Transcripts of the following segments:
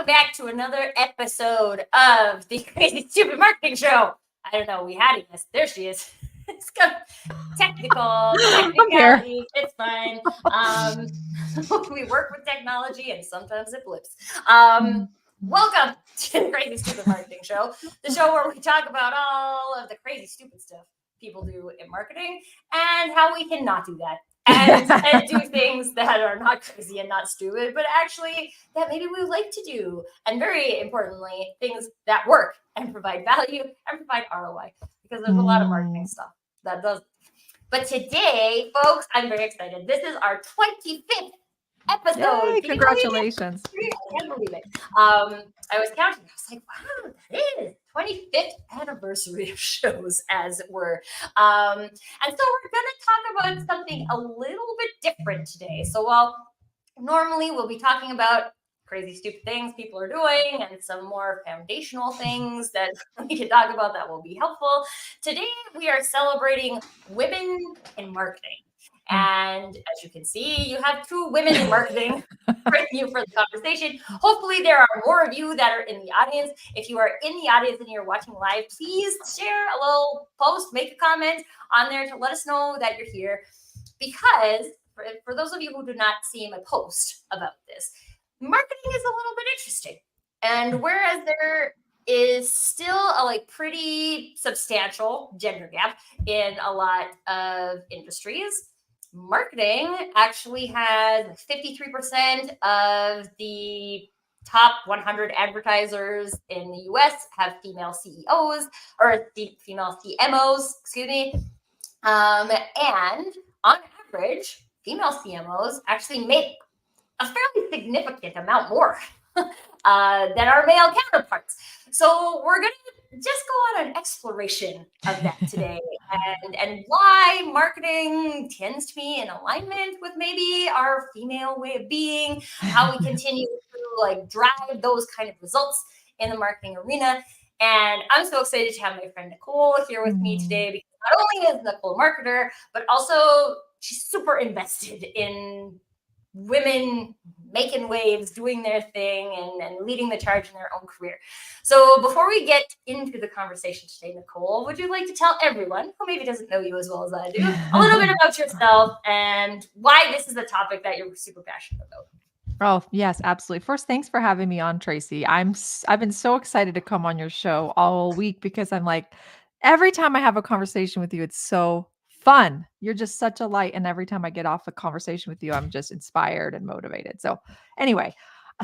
back to another episode of the Crazy Stupid Marketing Show. I don't know, we had it. There she is. It's got technicality. It's fine. We work with technology and sometimes it blips. Welcome to the Crazy Stupid Marketing Show, the show where we talk about all of the crazy stupid stuff people do in marketing and how we can not do that. And do things that are not crazy and not stupid, but actually that maybe we would like to do. And very importantly, things that work and provide value and provide ROI, because there's a lot of marketing stuff that does. But today, folks, I'm very excited. This is our 25th episode. Yay, congratulations. I can't believe it. I was counting. I was like, wow, that is 25th anniversary of shows, as it were. And so we're going to talk about something a little bit different today. So while normally we'll be talking about crazy, stupid things people are doing and some more foundational things that we can talk about that will be helpful, today we are celebrating women in marketing. And as you can see, you have two women in marketing with you for the conversation. Hopefully there are more of you that are in the audience. If you are in the audience and you're watching live, please share a little post, make a comment on there to let us know that you're here. Because for those of you who do not see my post about this, marketing is a little bit interesting. And whereas there is still a pretty substantial gender gap in a lot of industries, marketing actually has 53% of the top 100 advertisers in the US have female CEOs or female CMOs, excuse me. And on average, female CMOs actually make a fairly significant amount more than our male counterparts. So we're going to just go on an exploration of that today and why marketing tends to be in alignment with maybe our female way of being, how we continue to drive those kind of results in the marketing arena. And I'm so excited to have my friend Nicole here with me today, because not only is Nicole a marketer, but also she's super invested in women making waves, doing their thing, and leading the charge in their own career. So before we get into the conversation today, Nicole, would you like to tell everyone who maybe doesn't know you as well as I do a little bit about yourself and why this is a topic that you're super passionate about? Oh, yes, absolutely. First, thanks for having me on, Tracy. I've been so excited to come on your show all week, because I'm like, every time I have a conversation with you, it's so fun. You're just such a light. And every time I get off a conversation with you, I'm just inspired and motivated. So anyway,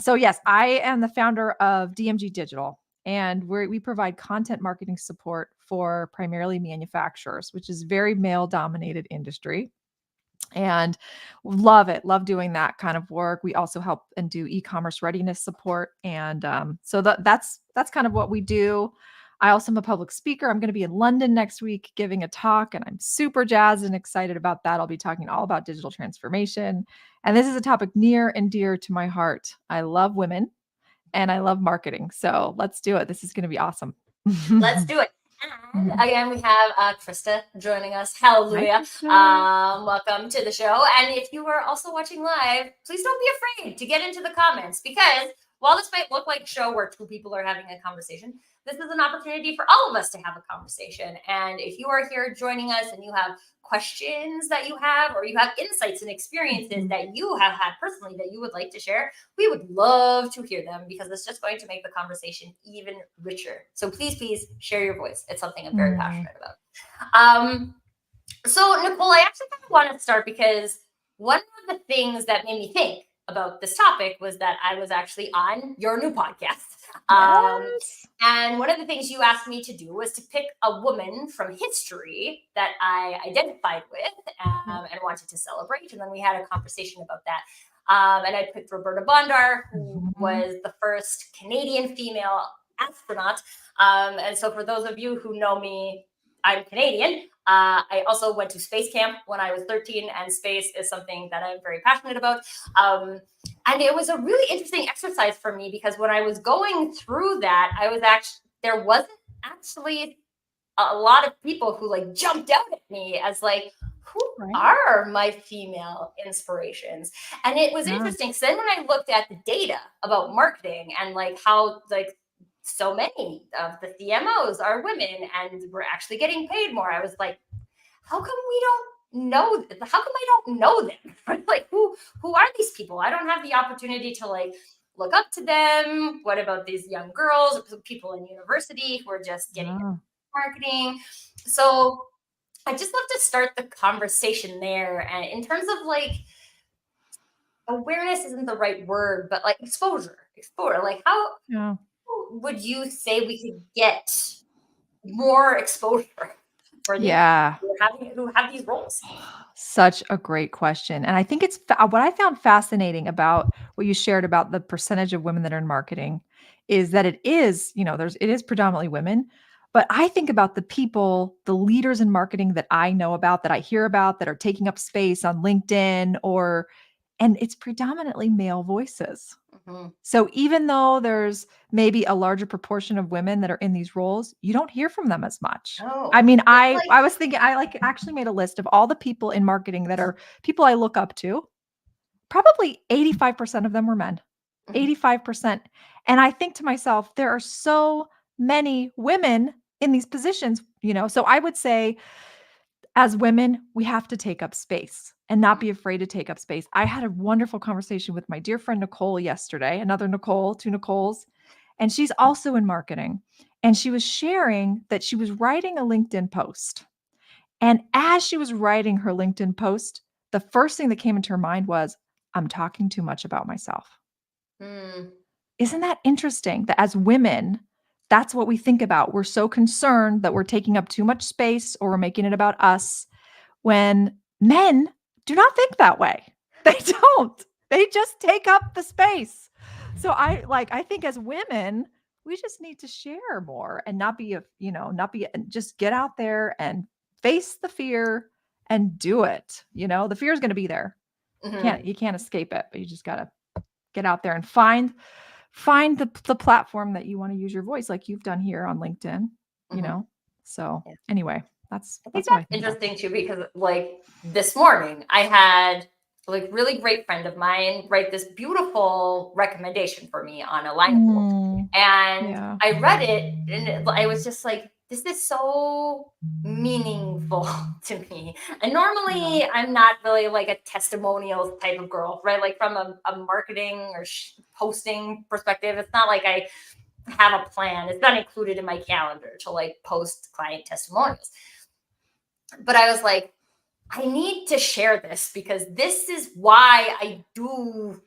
yes, I am the founder of DMG Digital, and we provide content marketing support for primarily manufacturers, which is very male dominated industry. And love it. Love doing that kind of work. We also help and do e-commerce readiness support. And so that's kind of what we do. I also am a public speaker. I'm going to be in London next week giving a talk, and I'm super jazzed and excited about that. I'll be talking all about digital transformation. And this is a topic near and dear to my heart. I love women and I love marketing. So let's do it. This is going to be awesome. Let's do it. And again, we have Krista joining us. Hallelujah. Welcome to the show. And if you are also watching live, please don't be afraid to get into the comments, because while this might look like a show where two people are having a conversation, this is an opportunity for all of us to have a conversation. And if you are here joining us and you have questions that you have, or you have insights and experiences that you have had personally that you would like to share, we would love to hear them, because it's just going to make the conversation even richer. So please share your voice. It's something I'm very passionate about. So Nicole, I actually kind of want to start, because one of the things that made me think about this topic was that I was actually on your new podcast. Yes. And one of the things you asked me to do was to pick a woman from history that I identified with and wanted to celebrate. And then we had a conversation about that. And I picked Roberta Bondar, who was the first Canadian female astronaut. And so for those of you who know me, I'm Canadian. I also went to space camp when I was 13, and space is something that I'm very passionate about. And it was a really interesting exercise for me, because when I was going through that, there wasn't actually a lot of people who jumped out at me as who Right. are my female inspirations? And it was Yeah. interesting because then when I looked at the data about marketing and like how like so many of the CMOs are women and we're actually getting paid more, I was like, how come we don't know? How come I don't know them? Like who are these people? I don't have the opportunity to like look up to them. What about these young girls, people in university who are just getting into Yeah. marketing? So I just love to start the conversation there. And in terms of like awareness isn't the right word, but like exposure. Like how Yeah. would you say we could get more exposure for these Yeah. who have these roles? Such a great question. And I think what I found fascinating about what you shared about the percentage of women that are in marketing is that it is, it is predominantly women. But I think about the people, the leaders in marketing that I know about, that I hear about, that are taking up space on LinkedIn and it's predominantly male voices. Mhm. So even though there's maybe a larger proportion of women that are in these roles, you don't hear from them as much. I Oh, mean, it's I like was thinking I like actually made a list of all the people in marketing that are people I look up to. Probably 85% of them were men. mhm, 85%. And I think to myself, there are so many women in these positions. So I would say as women, we have to take up space and not be afraid to take up space. I had a wonderful conversation with my dear friend Nicole yesterday, another Nicole, two Nicoles, and she's also in marketing. And she was sharing that she was writing a LinkedIn post. And as she was writing her LinkedIn post, the first thing that came into her mind was, I'm talking too much about myself. mm, Isn't that interesting that as women, that's what we think about? We're so concerned that we're taking up too much space or we're making it about us when men do not think that way. They don't. They just take up the space. So I think as women, we just need to share more and not be just get out there and face the fear and do it. The fear is going to be there. mhm, You can't escape it, but you just got to get out there and find the platform that you want to use your voice like you've done here on LinkedIn, you mhm. know. So, Yeah. anyway, I think that's what I that's think about. interesting too because like this morning I had like really great friend of mine write this beautiful recommendation for me on a line tool. Mm, And yeah. I read it and I was just like, this is so meaningful to me. And Yeah. normally I'm not really like a testimonials type of girl, right? Like from a marketing or posting perspective, it's not like I have a plan. It's not included in my calendar to like post client testimonials. But I was like, I need to share this because this is why I do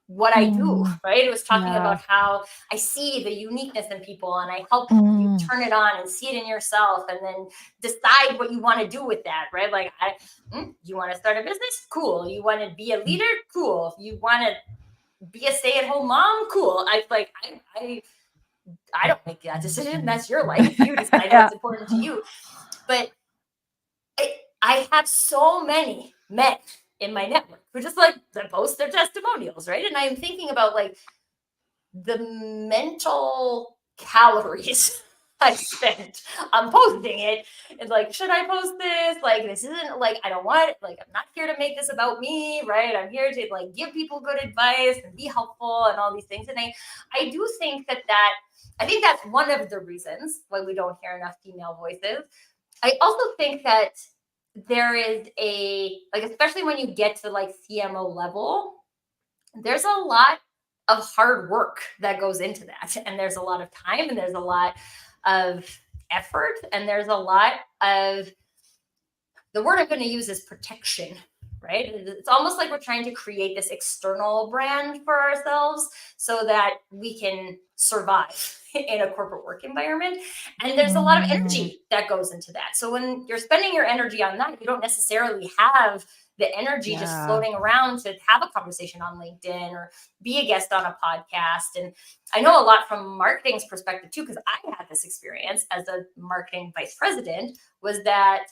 what I do, Mm, right? It was talking yeah. about how I see the uniqueness in people and I help you Mm, turn it on and see it in yourself and then decide what you want to do with that, right? Like, you want to start a business? Cool. You want to be a mm, leader? Cool. You want to be a stay at home mom? Cool. I don't make that decision. That's your life. You decide yeah. what's important to you. But I have so many men in my network who just like to post their testimonials, right? And I'm thinking about like the mental calories I spent on posting it. It's like, should I post this? Like, this isn't like, I don't want it. Like, I'm not here to make this about me, right? I'm here to like give people good advice and be helpful and all these things. And I do think I think that's one of the reasons why we don't hear enough female voices. I also think that there is like, especially when you get to like CMO level, there's a lot of hard work that goes into that. And there's a lot of time and there's a lot of effort and there's a lot of the word I'm going to use is protection, right? It's almost like we're trying to create this external brand for ourselves so that we can survive in a corporate work environment. And there's a lot of Mm, energy that goes into that. So when you're spending your energy on that, you don't necessarily have the energy just yeah. floating around to have a conversation on LinkedIn or be a guest on a podcast. And I know a lot from marketing's perspective too, because I had this experience as a marketing vice president, was that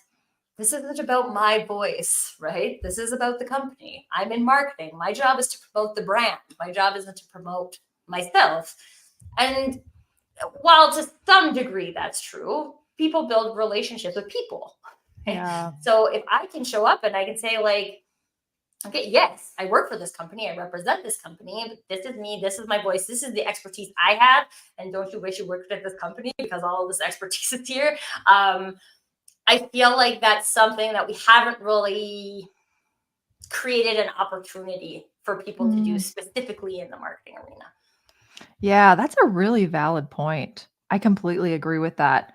this isn't about my voice, right? This is about the company. I'm in marketing. My job is to promote the brand. My job isn't to promote myself. And while to some degree that's true, people build relationships with people. Right? Yeah. So if I can show up and I can say like, okay, yes, I work for this company. I represent this company. This is me. This is my voice. This is the expertise I have. And don't you wish you worked at this company because all of this expertise is here? I feel like that's something that we haven't really created an opportunity for people to do Mm. specifically in the marketing arena. Yeah, that's a really valid point. I completely agree with that.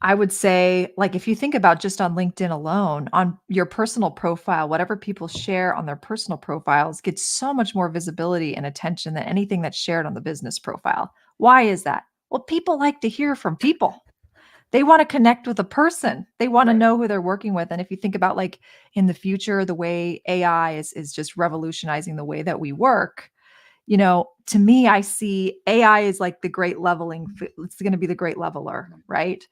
I would say, like, if you think about just on LinkedIn alone, on your personal profile, whatever people share on their personal profiles gets so much more visibility and attention than anything that's shared on the business profile. Why is that? Well, people like to hear from people. They want to connect with a person. They want to Right. know who they're working with. And if you think about like in the future, the way AI is just revolutionizing the way that we work, to me, I see AI is like the great it's going to be the great leveler, right?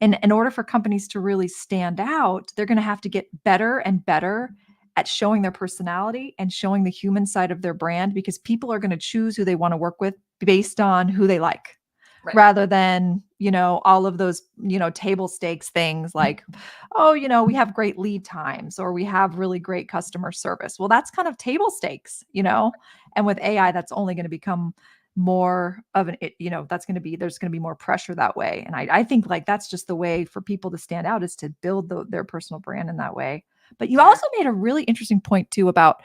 And in order for companies to really stand out, they're going to have to get better and better at showing their personality and showing the human side of their brand because people are going to choose who they want to work with based on who they like Right. rather than, all of those, table stakes things like, oh, we have great lead times or we have really great customer service. Well, that's kind of table stakes. And with AI, that's only going to become more of that's going to be, there's going to be more pressure that way. And I think like that's just the way for people to stand out is to build their personal brand in that way. But you Yeah. also made a really interesting point too about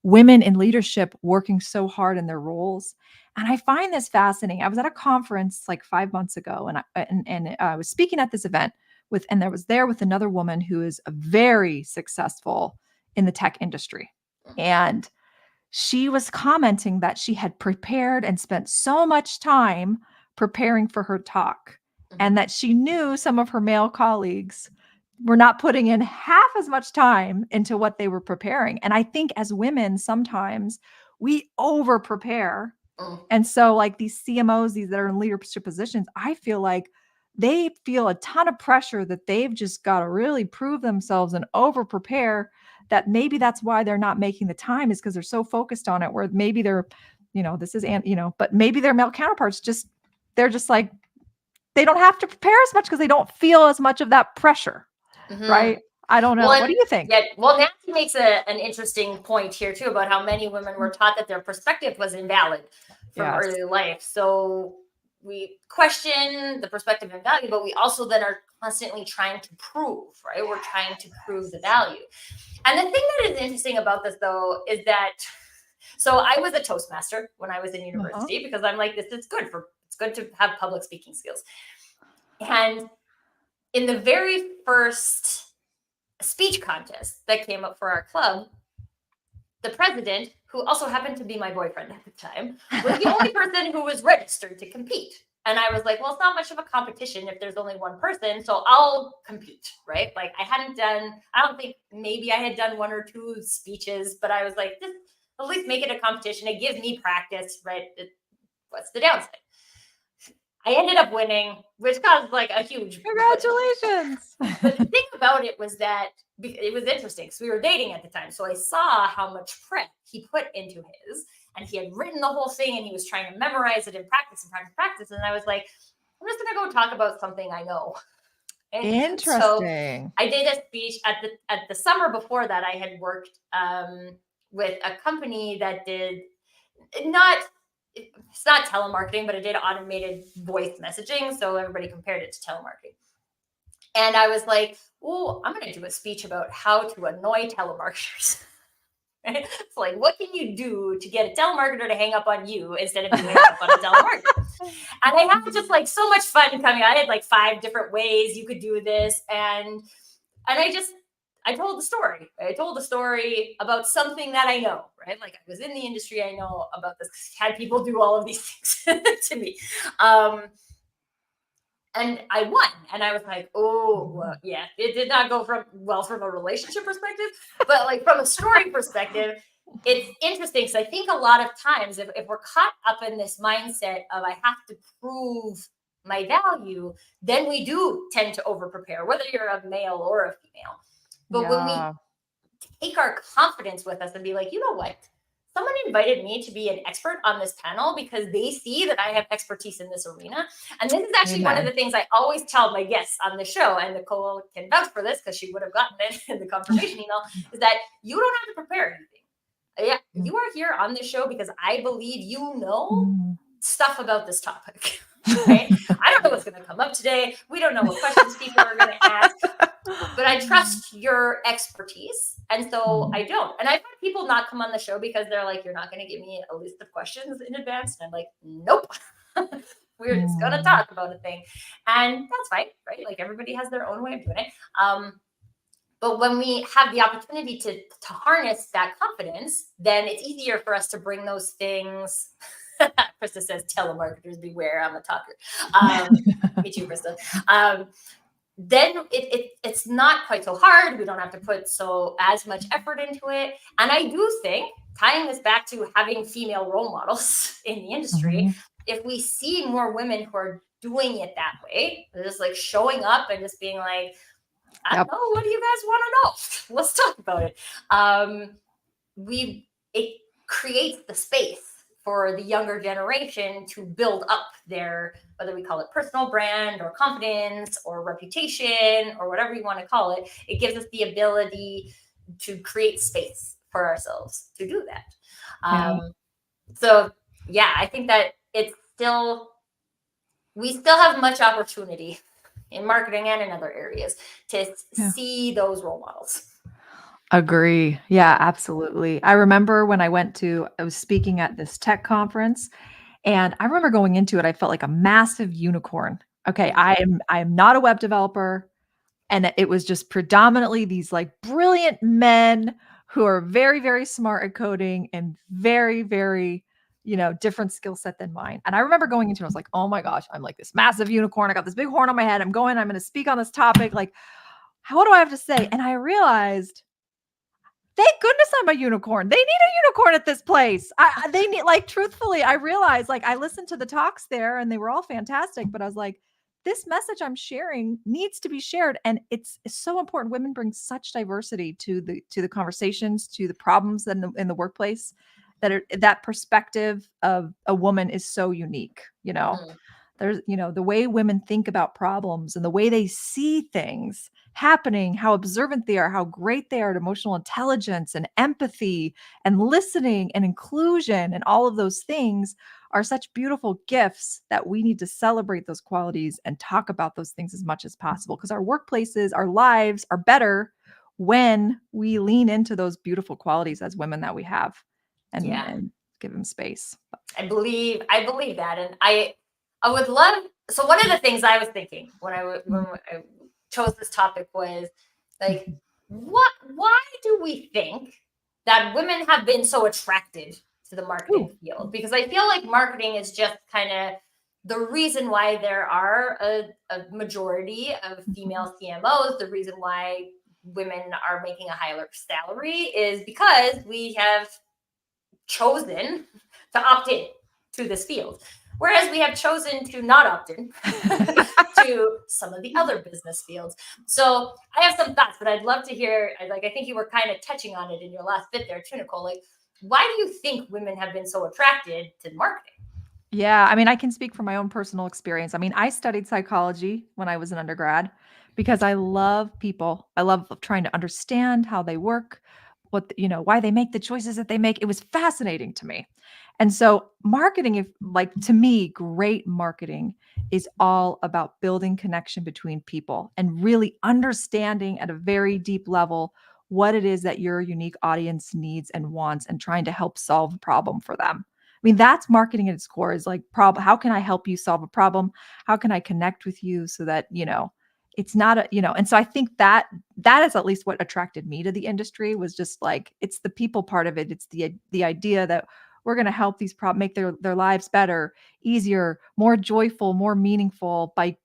women in leadership working so hard in their roles. And I find this fascinating. I was at a conference like 5 months ago, and I was speaking at this event and there was there with another woman who is very successful in the tech industry. And she was commenting that she had prepared and spent so much time preparing for her talk, Mhm. and that she knew some of her male colleagues were not putting in half as much time into what they were preparing. And I think as women, sometimes we over prepare. Mm. And so, like these CMOs, these that are in leadership positions, I feel like they feel a ton of pressure that they've just got to really prove themselves and over prepare. That maybe that's why they're not making the time is because they're so focused on it. Where maybe they're, this is, but maybe their male counterparts they're just like, they don't have to prepare as much because they don't feel as much of that pressure. Mhm. Right? I don't Well, know. What do and you think? yeah, well, Nancy makes an interesting point here too about how many women were taught that their perspective was invalid from Yes. early life. So we question the perspective and value, but we also then are constantly trying to prove, right? We're trying to prove the value. And the thing that is interesting about this though is that so I was a Toastmaster when I was in Uh-huh. university because I'm like, this is good it's good to have public speaking skills. And in the very first speech contest that came up for our club, the president, who also happened to be my boyfriend at the time, was the only person who was registered to compete. And I was like, well, it's not much of a competition if there's only one person, so I'll compete, right? Like I don't think maybe I had done one or two speeches, but I was like, just at least make it a competition. It gives me practice, right? What's the downside? I ended up winning, which caused like a huge. Congratulations. But the thing about it was that it was interesting because we were dating at the time. So I saw how much prep he put into his, and he had written the whole thing and he was trying to memorize it and practice and practice, practice. And I was like, I'm just going to go talk about something I know. And so Interesting. I did a speech at the summer before that. I had worked with a company that did not it's not telemarketing, but it did automated voice messaging. So everybody compared it to telemarketing. And I was like, oh, I'm going to do a speech about how to annoy telemarketers. Right? It's like, what can you do to get a telemarketer to hang up on you instead of you hanging up on a telemarketer? And I had just like so much fun coming. I had like 5 different ways you could do this. And I told the story. I told the story about something that I know, right? Like I was in the industry. I know about this. Had people do all of these things to me. And I won. And I was like, oh, well, yeah, it did not go from a relationship perspective, but like from a story perspective, it's interesting because I think a lot of times if we're caught up in this mindset of I have to prove my value, then we do tend to over prepare, whether you're a male or a female. But when we Yeah. take our confidence with us and be like, you know what? someone invited me to be an expert on this panel because they see that I have expertise in this arena. And this is actually one of the Amen. things I always tell my guests on the show, and Nicole can vouch for this because she would have gotten it in the confirmation email, is that you don't have to prepare anything. Yeah, you are here on this show because I believe you know Mm. stuff about this topic. Right? I don't know what's going to come up today. We don't know what questions people are going to ask, but I trust your expertise. And so I don't. And I've had people not come on the show because they're like, you're not going to give me a list of questions in advance. And I'm like, nope. We're just going to talk about a thing. And that's fine, right? Like everybody has their own way of doing it. But when we have the opportunity to harness that confidence, then it's easier for us to bring those things. Krista says, telemarketers beware, I'm a talker. Me too, Krista. Then it's not quite so hard. We don't have to put as much effort into it. And I do think, tying this back to having female role models in the industry, if we see more women who are doing it that way, just like showing up and just being like, I don't know, what do you guys want to know? Let's talk about it. It creates the space for the younger generation to build up their, whether we call it personal brand or confidence or reputation or whatever you want to call it. It gives us the ability to create space for ourselves to do that. So yeah, I think that we still have much opportunity in marketing and in other areas to see those role models. Agree. Yeah, absolutely. I remember when I was speaking at this tech conference, and I remember going into it, I felt like a massive unicorn. Okay, I am not a web developer, and it was just predominantly these like brilliant men who are very, very smart at coding and very, very, different skill set than mine. And I remember going into it, I was like, oh my gosh, I'm like this massive unicorn. I got this big horn on my head. I'm going to speak on this topic. Like, what do I have to say? And I realized, thank goodness I'm a unicorn. They need a unicorn at this place. They need, like, truthfully, I realized, like, I listened to the talks there and they were all fantastic, but I was like, this message I'm sharing needs to be shared. And it's so important. Women bring such diversity to the conversations, to the problems in the workplace, that perspective of a woman is so unique, There's, the way women think about problems and the way they see things happening, how observant they are, how great they are at emotional intelligence and empathy and listening and inclusion, and all of those things are such beautiful gifts that we need to celebrate those qualities and talk about those things as much as possible, because our workplaces, our lives are better when we lean into those beautiful qualities as women that we have and give them space. I believe that. And I would love, so one of the things I was thinking when I chose this topic was like, why do we think that women have been so attracted to the marketing field? Because I feel like marketing is just kind of the reason why there are a majority of female CMOs. The reason why women are making a higher salary is because we have chosen to opt in to this field, whereas we have chosen to not opt in to some of the other business fields. So I have some thoughts, but I'd love to hear, like, I think you were kind of touching on it in your last bit there too, Nicole. Like, why do you think women have been so attracted to marketing? Yeah, I mean, I can speak from my own personal experience. I mean, I studied psychology when I was an undergrad because I love people. I love trying to understand how they work, why they make the choices that they make. It was fascinating to me. And so marketing, to me, great marketing is all about building connection between people and really understanding at a very deep level what it is that your unique audience needs and wants, and trying to help solve a problem for them. I mean, that's marketing at its core, is like, how can I help you solve a problem? How can I connect with you so that, it's not and so I think that is at least what attracted me to the industry, was just like, it's the people part of it. It's the idea that we're going to help these make their lives better, easier, more joyful, more meaningful by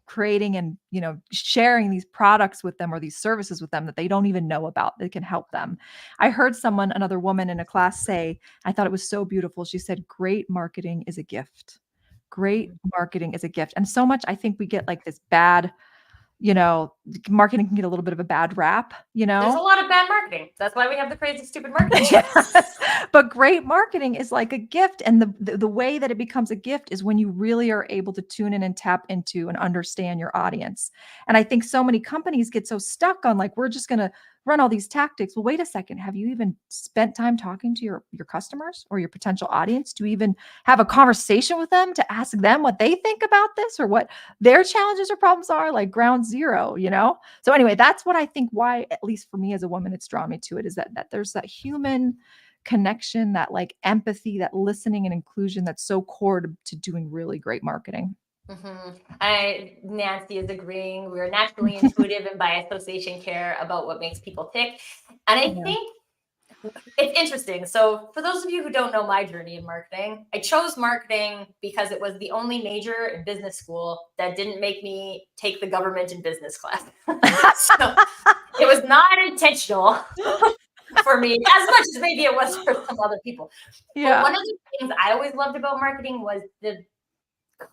creating and sharing these products with them or these services with them that they don't even know about that can help them. I heard another woman in a class say, I thought it was so beautiful. She said, great marketing is a gift. Great marketing is a gift. And so much, I think we get like this bad, marketing can get a little bit of a bad rap. There's a lot of bad marketing. That's why we have the crazy, stupid marketing shows. Yes. But great marketing is like a gift. And the way that it becomes a gift is when you really are able to tune in and tap into and understand your audience. And I think so many companies get so stuck on like, we're just going to run all these tactics. Well, wait a second. Have you even spent time talking to your customers or your potential audience? Do you even have a conversation with them to ask them what they think about this or what their challenges or problems are, like ground zero, you know? So anyway, that's what I think why, at least for me as a woman, it's drawn me to it is that there's that human connection, that like empathy, that listening and inclusion that's so core to doing really great marketing. Nancy is agreeing. We're naturally intuitive and by association care about what makes people tick. And I Yeah. think it's interesting. So, for those of you who don't know my journey in marketing, I chose marketing because it was the only major in business school that didn't make me take the government and business class. So, it was not intentional for me as much as maybe it was for some other people. But Yeah. one of the things I always loved about marketing was the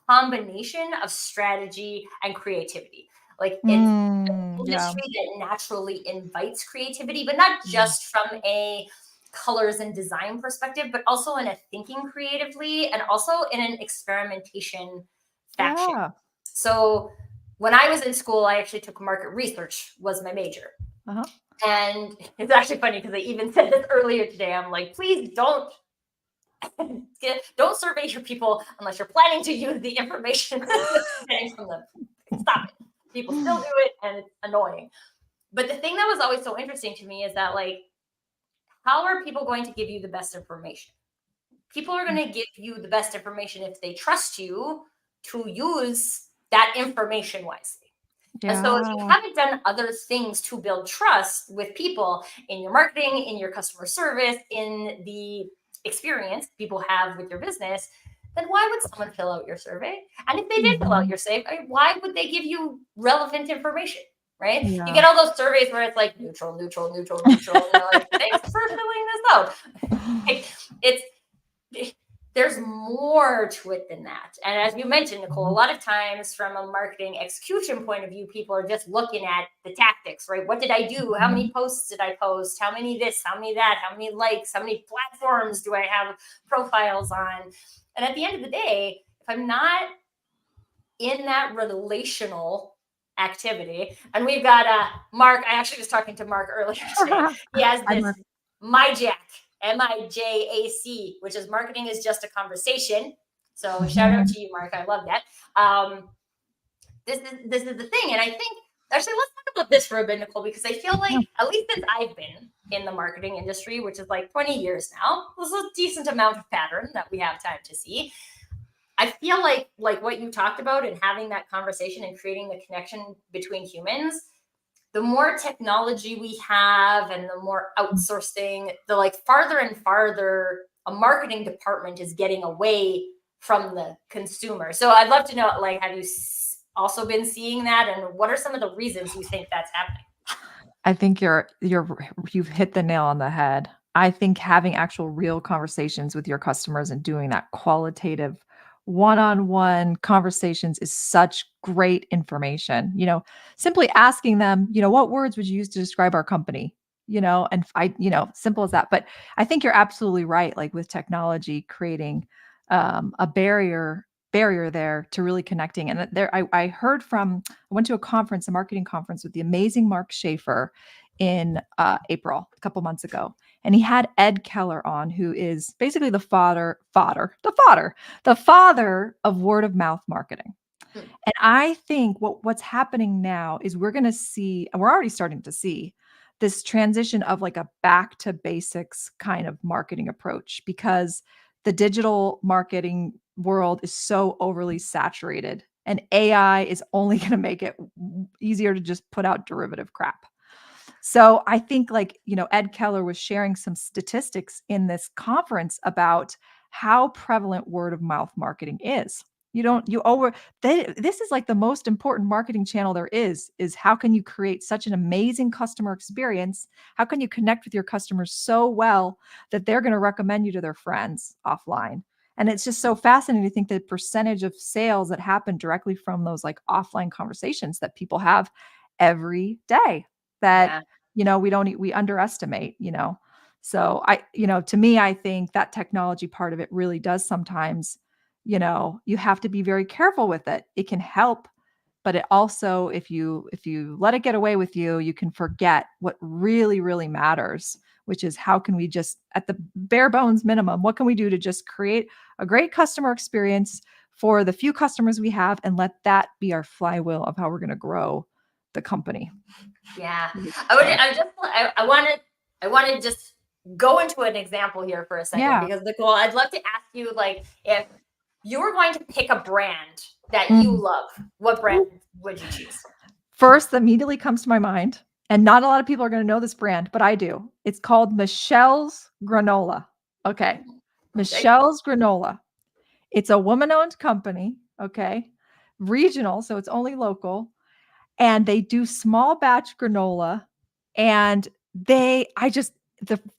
combination of strategy and creativity. Like it's Yeah. industry that naturally invites creativity, but not Mm. just from a colors and design perspective, but also in a thinking creatively and also in an experimentation faction. Yeah. So when I was in school, I actually took market research was my major. Uh-huh. And it's actually funny because I even said this earlier today. I'm like, please don't survey your people unless you're planning to use the information that you're getting from them. Stop it. People still do it and it's annoying. But the thing that was always so interesting to me is that, like, how are people going to give you the best information? People are going to give you the best information if they trust you to use that information wisely. And so, if you Yeah. haven't done other things to build trust with people in your marketing, in your customer service, in the experience people have with your business, then why would someone fill out your survey? And if they did fill out Mhm. your survey, why would they give you relevant information? Right? You Yeah. get all those surveys where it's like neutral, neutral, neutral, neutral, and you're like, thanks for filling this out. Like, it's there's more to it than that. And as you mentioned, Nicole, a Mhm. lot of times from a marketing execution point of view, people are just looking at the tactics, right? What did I do? How many Mhm. posts did I post? How many this? How many that? How many likes? How many platforms do I have profiles on? And at the end of the day, if I'm not in that relational activity, and we've got Mark, I actually was talking to Mark earlier today. He has I'm this a MyJack, MIJAC, which is marketing is just a conversation. So shout out to you, Mark. I love that. This is the thing, and I think actually let's talk about this for a bit, Nicole, because I feel like at least since I've been in the marketing industry, which is like 20 years now, there's a decent amount of pattern that we have time to see. I feel like what you talked about and having that conversation and creating the connection between humans, the more technology we have and the more outsourcing, the like farther and farther a marketing department is getting away from the consumer. So I'd love to know, like, have you also been seeing that, and what are some of the reasons you think that's happening? I think you've hit the nail on the head. I think having actual real conversations with your customers and doing that qualitative one-on-one conversations is such great information. Simply asking them, what words would you use to describe our company? And simple as that. But I think you're absolutely right. Like with technology creating a barrier there to really connecting. And I heard from, I went to a conference, a marketing conference with the amazing Mark Schaefer in April, a couple months ago. And he had Ed Keller on, who is basically the father of word of mouth marketing. Hmm. And I think what's happening now is we're going to see, and we're already starting to see this transition of like a back to basics kind of marketing approach because the digital marketing world is so overly saturated and AI is only going to make it easier to just put out derivative crap. So I think Ed Keller was sharing some statistics in this conference about how prevalent word of mouth marketing is. You don't you over This is like the most important marketing channel there is how can you create such an amazing customer experience? How can you connect with your customers so well that they're going to recommend you to their friends offline? And it's just so fascinating to think the percentage of sales that happen directly from those like offline conversations that people have every day that Yeah. we underestimate, So to me, I think that technology part of it really does sometimes, you have to be very careful with it. It can help, but it also, if you let it get away with you, you can forget what really, really matters, which is how can we just, at the bare bones minimum, what can we do to just create a great customer experience for the few customers we have, and let that be our flywheel of how we're going to grow the company. Yeah. So, I want to just go into an example here for a second, yeah. because Nicole, I'd love to ask you, like, if you were going to pick a brand that you Mm. love, what brand would you choose? First, immediately comes to my mind, and not a lot of people are going to know this brand, but I do. It's called Michelle's Granola. Okay. Okay. Michelle's Granola. It's a woman-owned company, okay? Regional, so it's only local, and they do small batch granola, and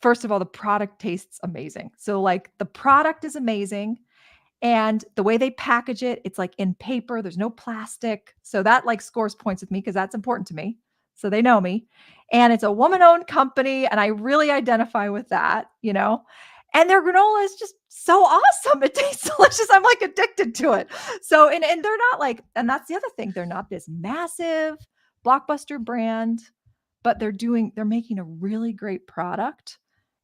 first of all, the product tastes amazing. So, like, the product is amazing, and the way they package it, it's like in paper, there's no plastic. So that like scores points with me because that's important to me. So they know me. And it's a woman-owned company, and I really identify with that. And their granola is just so awesome. It tastes delicious. I'm like addicted to it. So and they're not like, and that's the other thing, they're not this massive blockbuster brand, but they're making a really great product.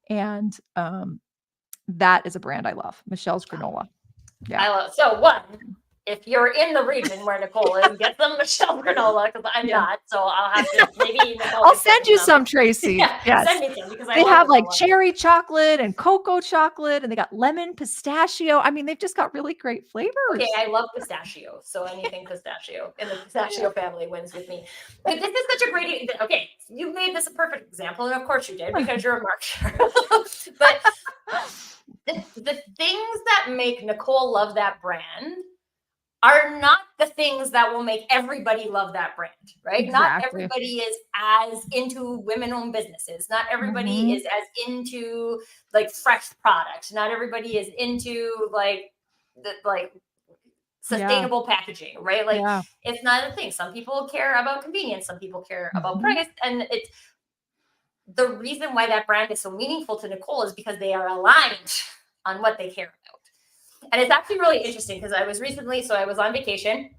And that is a brand I love, Michelle's Granola. Yeah. I love, so one, if you're in the region where Nicole is, get some Michelle granola, because I'm Yeah. not. So I'll have to, maybe Nicole I'll can send you some, Tracy. Yeah, Yes. send me some, because I They love have like granola. cherry chocolate and cocoa chocolate, and they got lemon pistachio. I mean, they've just got really great flavors. Okay, I love pistachio, so anything pistachio in the pistachio family wins with me. But this is such a great. Okay, you made this a perfect example, and of course you did, because you're a marketer. But the things that make Nicole love that brand are not the things that will make everybody love that brand, right? Exactly. Not everybody is as into women-owned businesses. Not everybody is as into like fresh products. Not everybody is into like sustainable packaging, right? Like, Yeah. it's not a thing. Some people care about convenience, some people care about price, and it's the reason why that brand is so meaningful to Nicole is because they are aligned on what they care about. And it's actually really interesting, because I was on vacation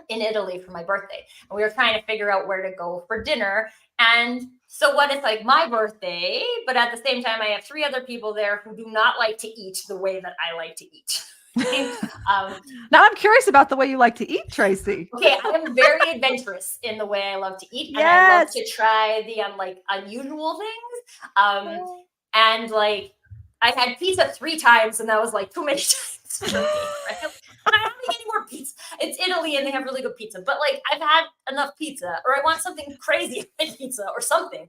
in Italy for my birthday, and we were trying to figure out where to go for dinner. And so what, it's like my birthday, but at the same time I have 3 other people there who do not like to eat the way that I like to eat. Now I'm curious about the way you like to eat, Tracy. Okay, I am very adventurous in the way I love to eat, and I love to try the unusual things. And like, I had pizza 3 times, and that was like too many times for me. Right? And I don't think any more pizza. It's Italy, and they have really good pizza. But like, I've had enough pizza, or I want something crazy like pizza or something.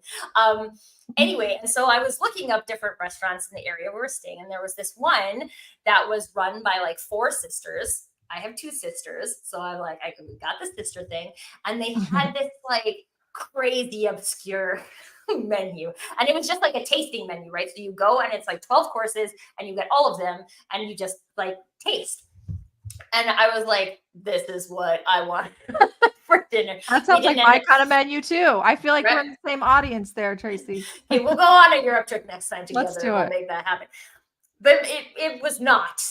Anyway, and so I was looking up different restaurants in the area where we're staying, and there was this one that was run by like 4 sisters. I have 2 sisters, so I'm like, I got the sister thing, and they had this like crazy obscure menu, and it was just like a tasting menu, right? So you go, and it's like 12 courses, and you get all of them, and you just like taste. And I was like, this is what I want for dinner. That sounds like my kind of menu too. I feel like Right. we're in the same audience there, Tracy. Okay, we'll go on a Europe trip next time together. Let's do We'll it. make that happen. But it was not.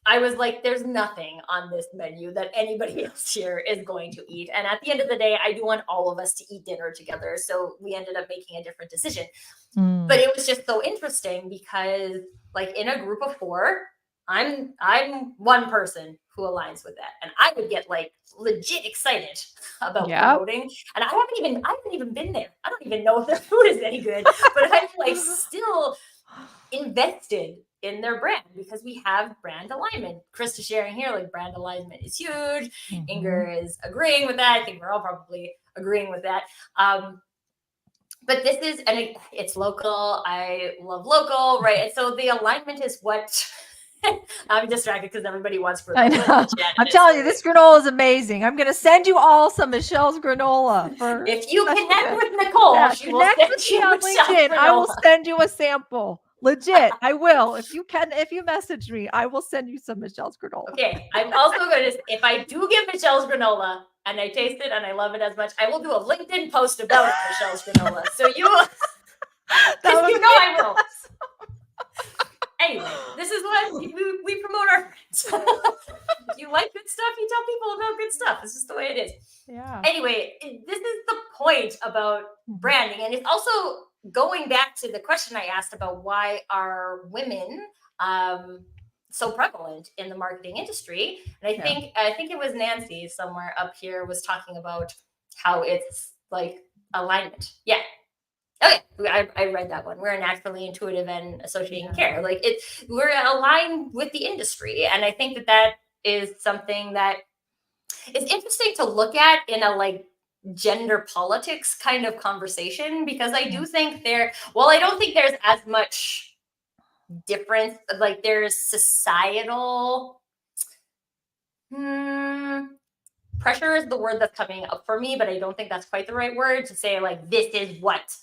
I was like, there's nothing on this menu that anybody else here is going to eat. And at the end of the day, I do want all of us to eat dinner together. So we ended up making a different decision. But it was just so interesting, because like, in a group of 4, I'm one person who aligns with that, and I would get like legit excited about promoting. And I haven't even been there. I don't even know if their food is any good, but I'm like still invested in their brand, because we have brand alignment. Chris is sharing here, like, brand alignment is huge. Inger is agreeing with that. I think we're all probably agreeing with that. But this is, and it's local. I love local, right? And so the alignment is what. I'm distracted because everybody wants for. I know. I'm telling you, this granola is amazing. I'm going to send you all some Michelle's granola. If you connect with Nicole, she will send you on LinkedIn. I will send you a sample. Legit, I will. If you message me, I will send you some Michelle's granola. Okay, I'm also going to, if I do give Michelle's granola and I taste it and I love it as much. I will do a LinkedIn post about it, Michelle's granola. So you, That because would you know be I will. Anyway, this is what we promote our friends. If you like good stuff, you tell people about good stuff. This is the way it is. yeah. Anyway, this is the point about Mhm. branding. And it's also going back to the question I asked about why are women so prevalent in the marketing industry. And Yeah. I think it was Nancy somewhere up here was talking about how it's like alignment. Yeah. Okay, I read that one. We're naturally intuitive and associating Yeah. care. Like we're aligned with the industry, and I think that that is something that is interesting to look at in a like gender politics kind of conversation because I Yeah. do think well, I don't think there's as much difference. Like there's societal pressure is the word that's coming up for me, but I don't think that's quite the right word to say like this is what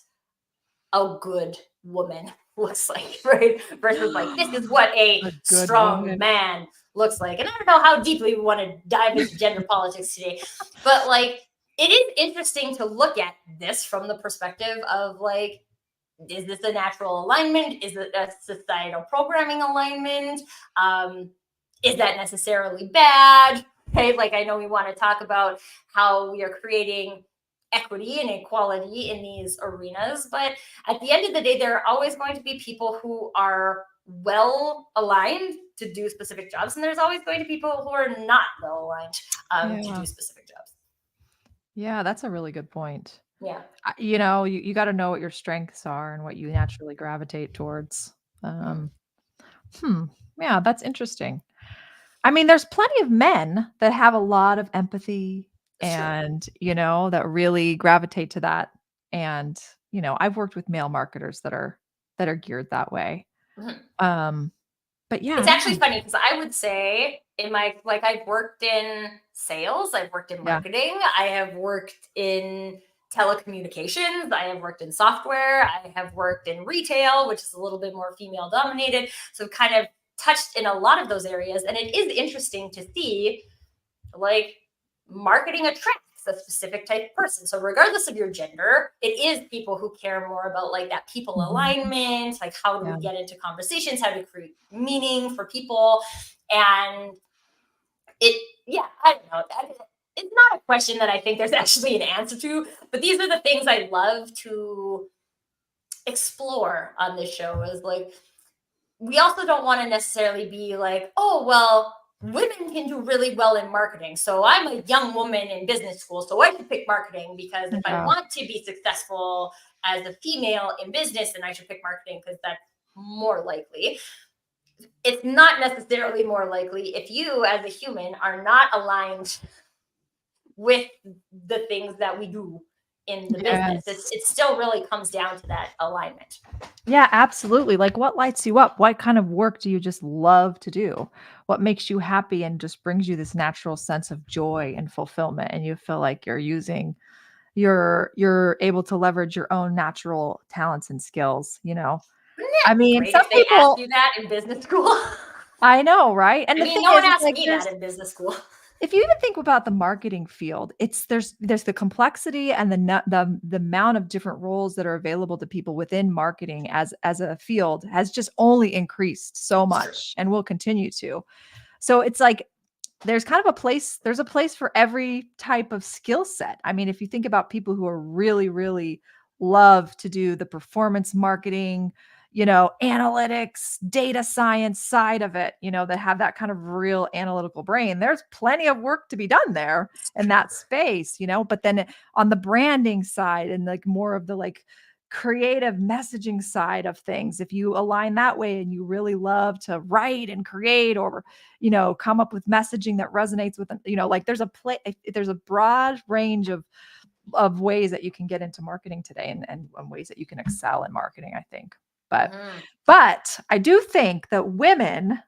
a good woman looks like, right? Versus like this is what a A good strong woman. man looks like. And I don't know how deeply we want to dive into gender politics today, but like it is interesting to look at this from the perspective of like, is this a natural alignment? Is it a societal programming alignment? Is that necessarily bad? Okay, like I know we want to talk about how we are creating equity and equality in these arenas, but at the end of the day, there are always going to be people who are well aligned to do specific jobs, and there's always going to be people who are not well aligned to Yeah. do specific jobs. Yeah, that's a really good point. Yeah. You gotta know what your strengths are and what you naturally gravitate towards. Mhm. Um, hmm, yeah, that's interesting. I mean, there's plenty of men that have a lot of empathy That's true. and, that really gravitate to that, and, I've worked with male marketers that are geared that way. Mhm. Um, but yeah, It's I don't actually know. funny because I would say in my like I've worked in sales, I've worked in Yeah, marketing, I have worked in telecommunications, I have worked in software, I have worked in retail, which is a little bit more female dominated. So kind of touched in a lot of those areas. And it is interesting to see like marketing attracts a specific type of person. So regardless of your gender, it is people who care more about like that people mhm, alignment, like how do we yeah, get into conversations, how to create meaning for people. And it, yeah, I don't know. It's not a question that I think there's actually an answer to, but these are the things I love to explore on this show is like we also don't want to necessarily be like, oh, well, women can do really well in marketing. So I'm a young woman in business school. So I should pick marketing because if I yeah, want to be successful as a female in business, then I should pick marketing because that's more likely. It's not necessarily more likely if you, as a human, are not aligned with the things that we do in the business. yes. It still really comes down to that alignment. Yeah, absolutely. Like, what lights you up? What kind of work do you just love to do? What makes you happy and just brings you this natural sense of joy and fulfillment, and you feel like you're able to leverage your own natural talents and skills? Wouldn't I it be mean, great some if they asked people you that in business school? I know, right? And I the mean, thing no one is asked like me that there's in business school. if you even think about the marketing field, there's the complexity and the amount of different roles that are available to people within marketing as a field has just only increased so It's true. much and will continue to. So it's like there's a place for every type of skill set. I mean, if you think about people who are really, really love to do the performance marketing, analytics, data science side of it, that have that kind of real analytical brain, there's plenty of work to be done there in that space. But then on the branding side and like more of the like creative messaging side of things, if you align that way and you really love to write and create or come up with messaging that resonates with them. Like there's a broad range of ways that you can get into marketing today and ways that you can excel in marketing, I think. But Mhm. but I do think that women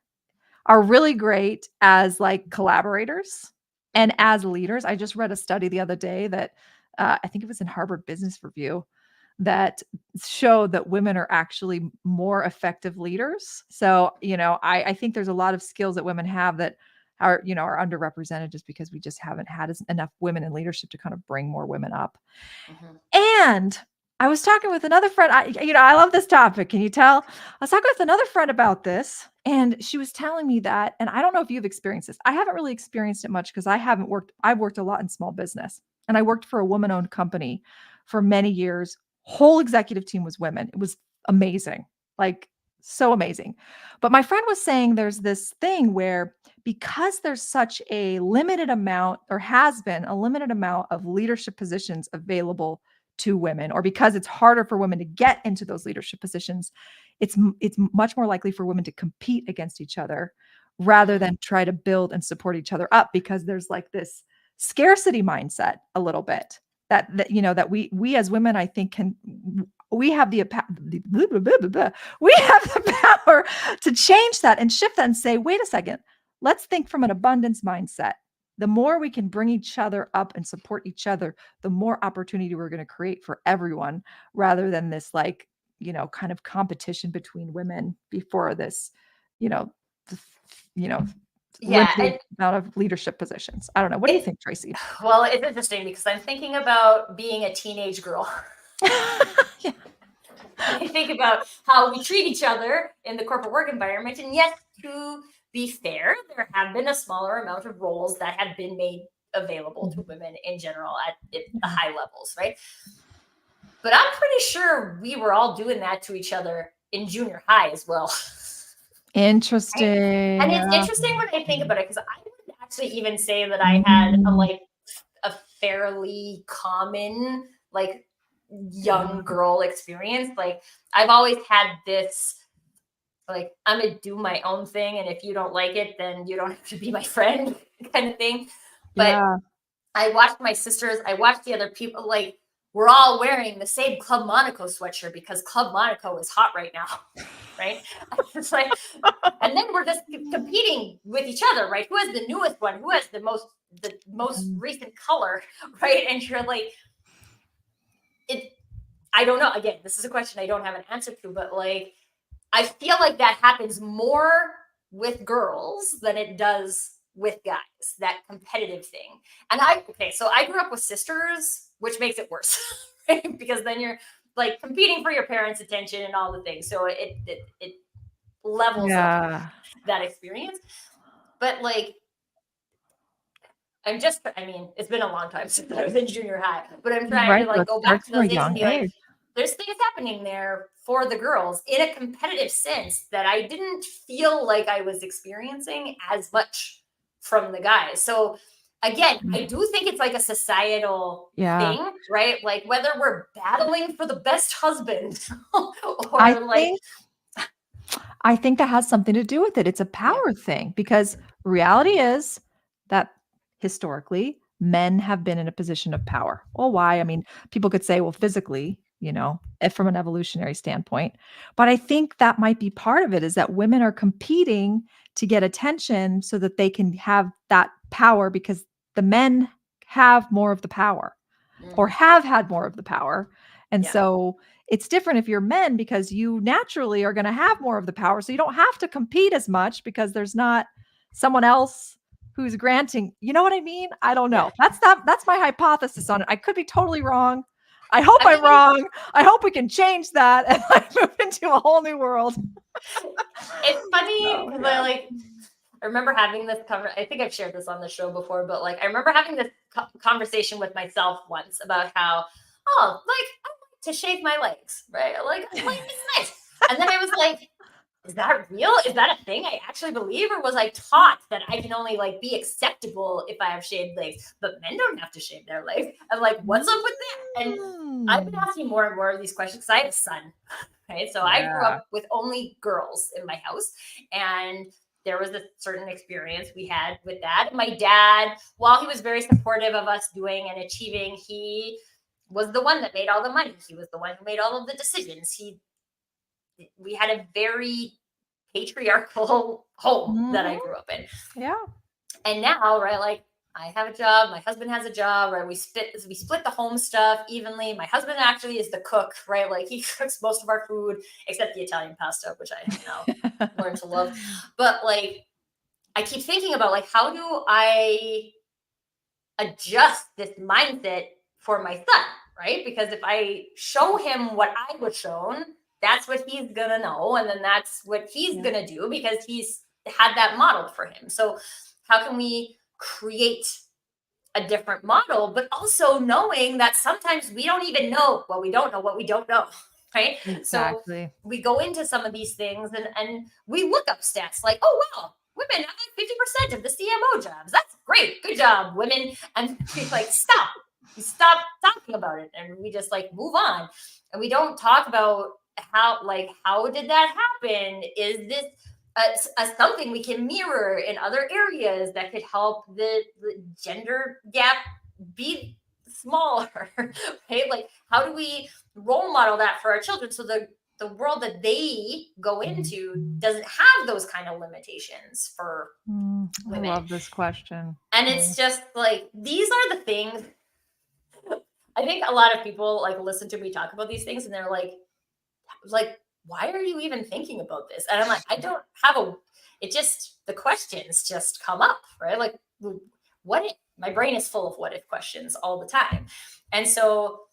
are really great as like collaborators and as leaders. I just read a study the other day that I think it was in Harvard Business Review that showed that women are actually more effective leaders. So, I think there's a lot of skills that women have that are underrepresented just because we just haven't had enough women in leadership to kind of bring more women up. Mhm. And I was talking with another friend. I love this topic. Can you tell? I was talking with another friend about this, and she was telling me that, and I don't know if you've experienced this. I haven't really experienced it much because I've worked a lot in small business, and I worked for a woman-owned company for many years. Whole executive team was women. It was amazing. Like so amazing. But my friend was saying there's this thing where because there's such a limited amount, or has been a limited amount of leadership positions available to women, or because it's harder for women to get into those leadership positions, it's much more likely for women to compete against each other rather Mhm. than try to build and support each other up, because there's like this scarcity mindset a little bit that we as women, I think, we have we have the power to change that and shift that and say, wait a second, let's think from an abundance mindset. The more we can bring each other up and support each other, the more opportunity we're going to create for everyone, rather than this kind of competition between women before this, you know, th- you know, Yeah, limited amount of leadership positions. I don't know. What do you it think, Tracy? well, it's interesting because I'm thinking about being a teenage girl. Yeah. I think about how we treat each other in the corporate work environment. And yes, to be fair, there have been a smaller amount of roles that have been made available to Mhm. women in general at the Yeah. high levels, right? But I'm pretty sure we were all doing that to each other in junior high as well. Right? Interesting. And it's Yeah. interesting when I think about it because I would actually even say that I had Mm. a fairly common like young Yeah. girl experience. Like I've always had this like I'm gonna do my own thing, and if you don't like it, then you don't have to be my friend kind of thing. But Yeah. I watched my sisters, I watched the other people, like we're all wearing the same Club Monaco sweatshirt because Club Monaco is hot right now, right? It's like, and then we're just competing with each other, right? Who has the newest one? Who has the most Mm. recent color, right? And you're like, it. I don't know. Again, this is a question I don't have an answer to, but like, I feel like that happens more with girls than it does with guys, that competitive thing. And okay, so I grew up with sisters, which makes it worse, right? Because then you're like competing for your parents' attention and all the things. So it levels up Yeah. that experience. But like, I mean, it's been a long time since I was in junior high, but I'm trying to Right. like That go back starts to from those a days and young be like, age. there's things happening there for the girls in a competitive sense that I didn't feel like I was experiencing as much from the guys. So again, Mm. I do think it's like a societal Yeah. thing, right? Like whether we're battling for the best husband I or like, think I think that has something to do with it. It's a yeah. power thing, because reality is that historically men have been in a position of power. Well, why? I mean, people could say, well, physically, if from an evolutionary standpoint. But I think that might be part of it, is that women are competing to get attention so that they can have that power, because the men have more of the power, or Mhm. have had more of the power. And Yeah. so it's different if you're men, because you naturally are going to have more of the power. So you don't have to compete as much because there's not someone else who's granting, you know what I mean? I don't Yeah. know. That's my hypothesis on it. I could be totally wrong. I hope I I'm mean, wrong. I hope we can change that and like move into a whole new world. it's funny So because yeah. I remember having this I think I've shared this on the show before, but like I remember having this conversation with myself once about how, oh, like I like to shave my legs, right? Like it's nice. And then I was like, is that real? Is that a thing I actually believe? Or was I taught that I can only like be acceptable if I have shaved legs, but men don't have to shave their legs? I'm like, what's up with that? And I've been Mm. asking more and more of these questions because I have a son, right? So I grew Yeah. up with only girls in my house. And there was a certain experience we had with that. My dad, while he was very supportive of us doing and achieving, he was the one that made all the money. He was the one who made all of the decisions. We had a very patriarchal home that I Mhm. grew up in. Yeah. And now, right, like I have a job, my husband has a job, right? We split the home stuff evenly. My husband actually is the cook, right? Like he cooks most of our food except the Italian pasta, which I have now learned to love. But like I keep thinking about like, how do I adjust this mindset for my son, right? Because if I show him what I was shown, that's what he's gonna know, and then that's what he's Yeah. gonna do because he's had that modeled for him. So, how can we create a different model, but also knowing that sometimes we don't even know what we don't know what we don't know, right? So Exactly. we go into some of these things and we look up stats like, oh wow, women have like 50% of the CMO jobs. That's great. Good job, women. And we like stop. We stop talking about it and we just like move on. And we don't talk about how did that happen? Is this something we can mirror in other areas that could help the gender gap be smaller, right? Like, how do we role model that for our children so the world that they go into doesn't have those kind of limitations for I women? love this question. And it's just like, these are the things. I think a lot of people like listen to me talk about these things and they're like, why are you even thinking about this? And I'm like, I don't have it just, the questions just come up, right? Like, what if? My brain is full of what if questions all the time. And so,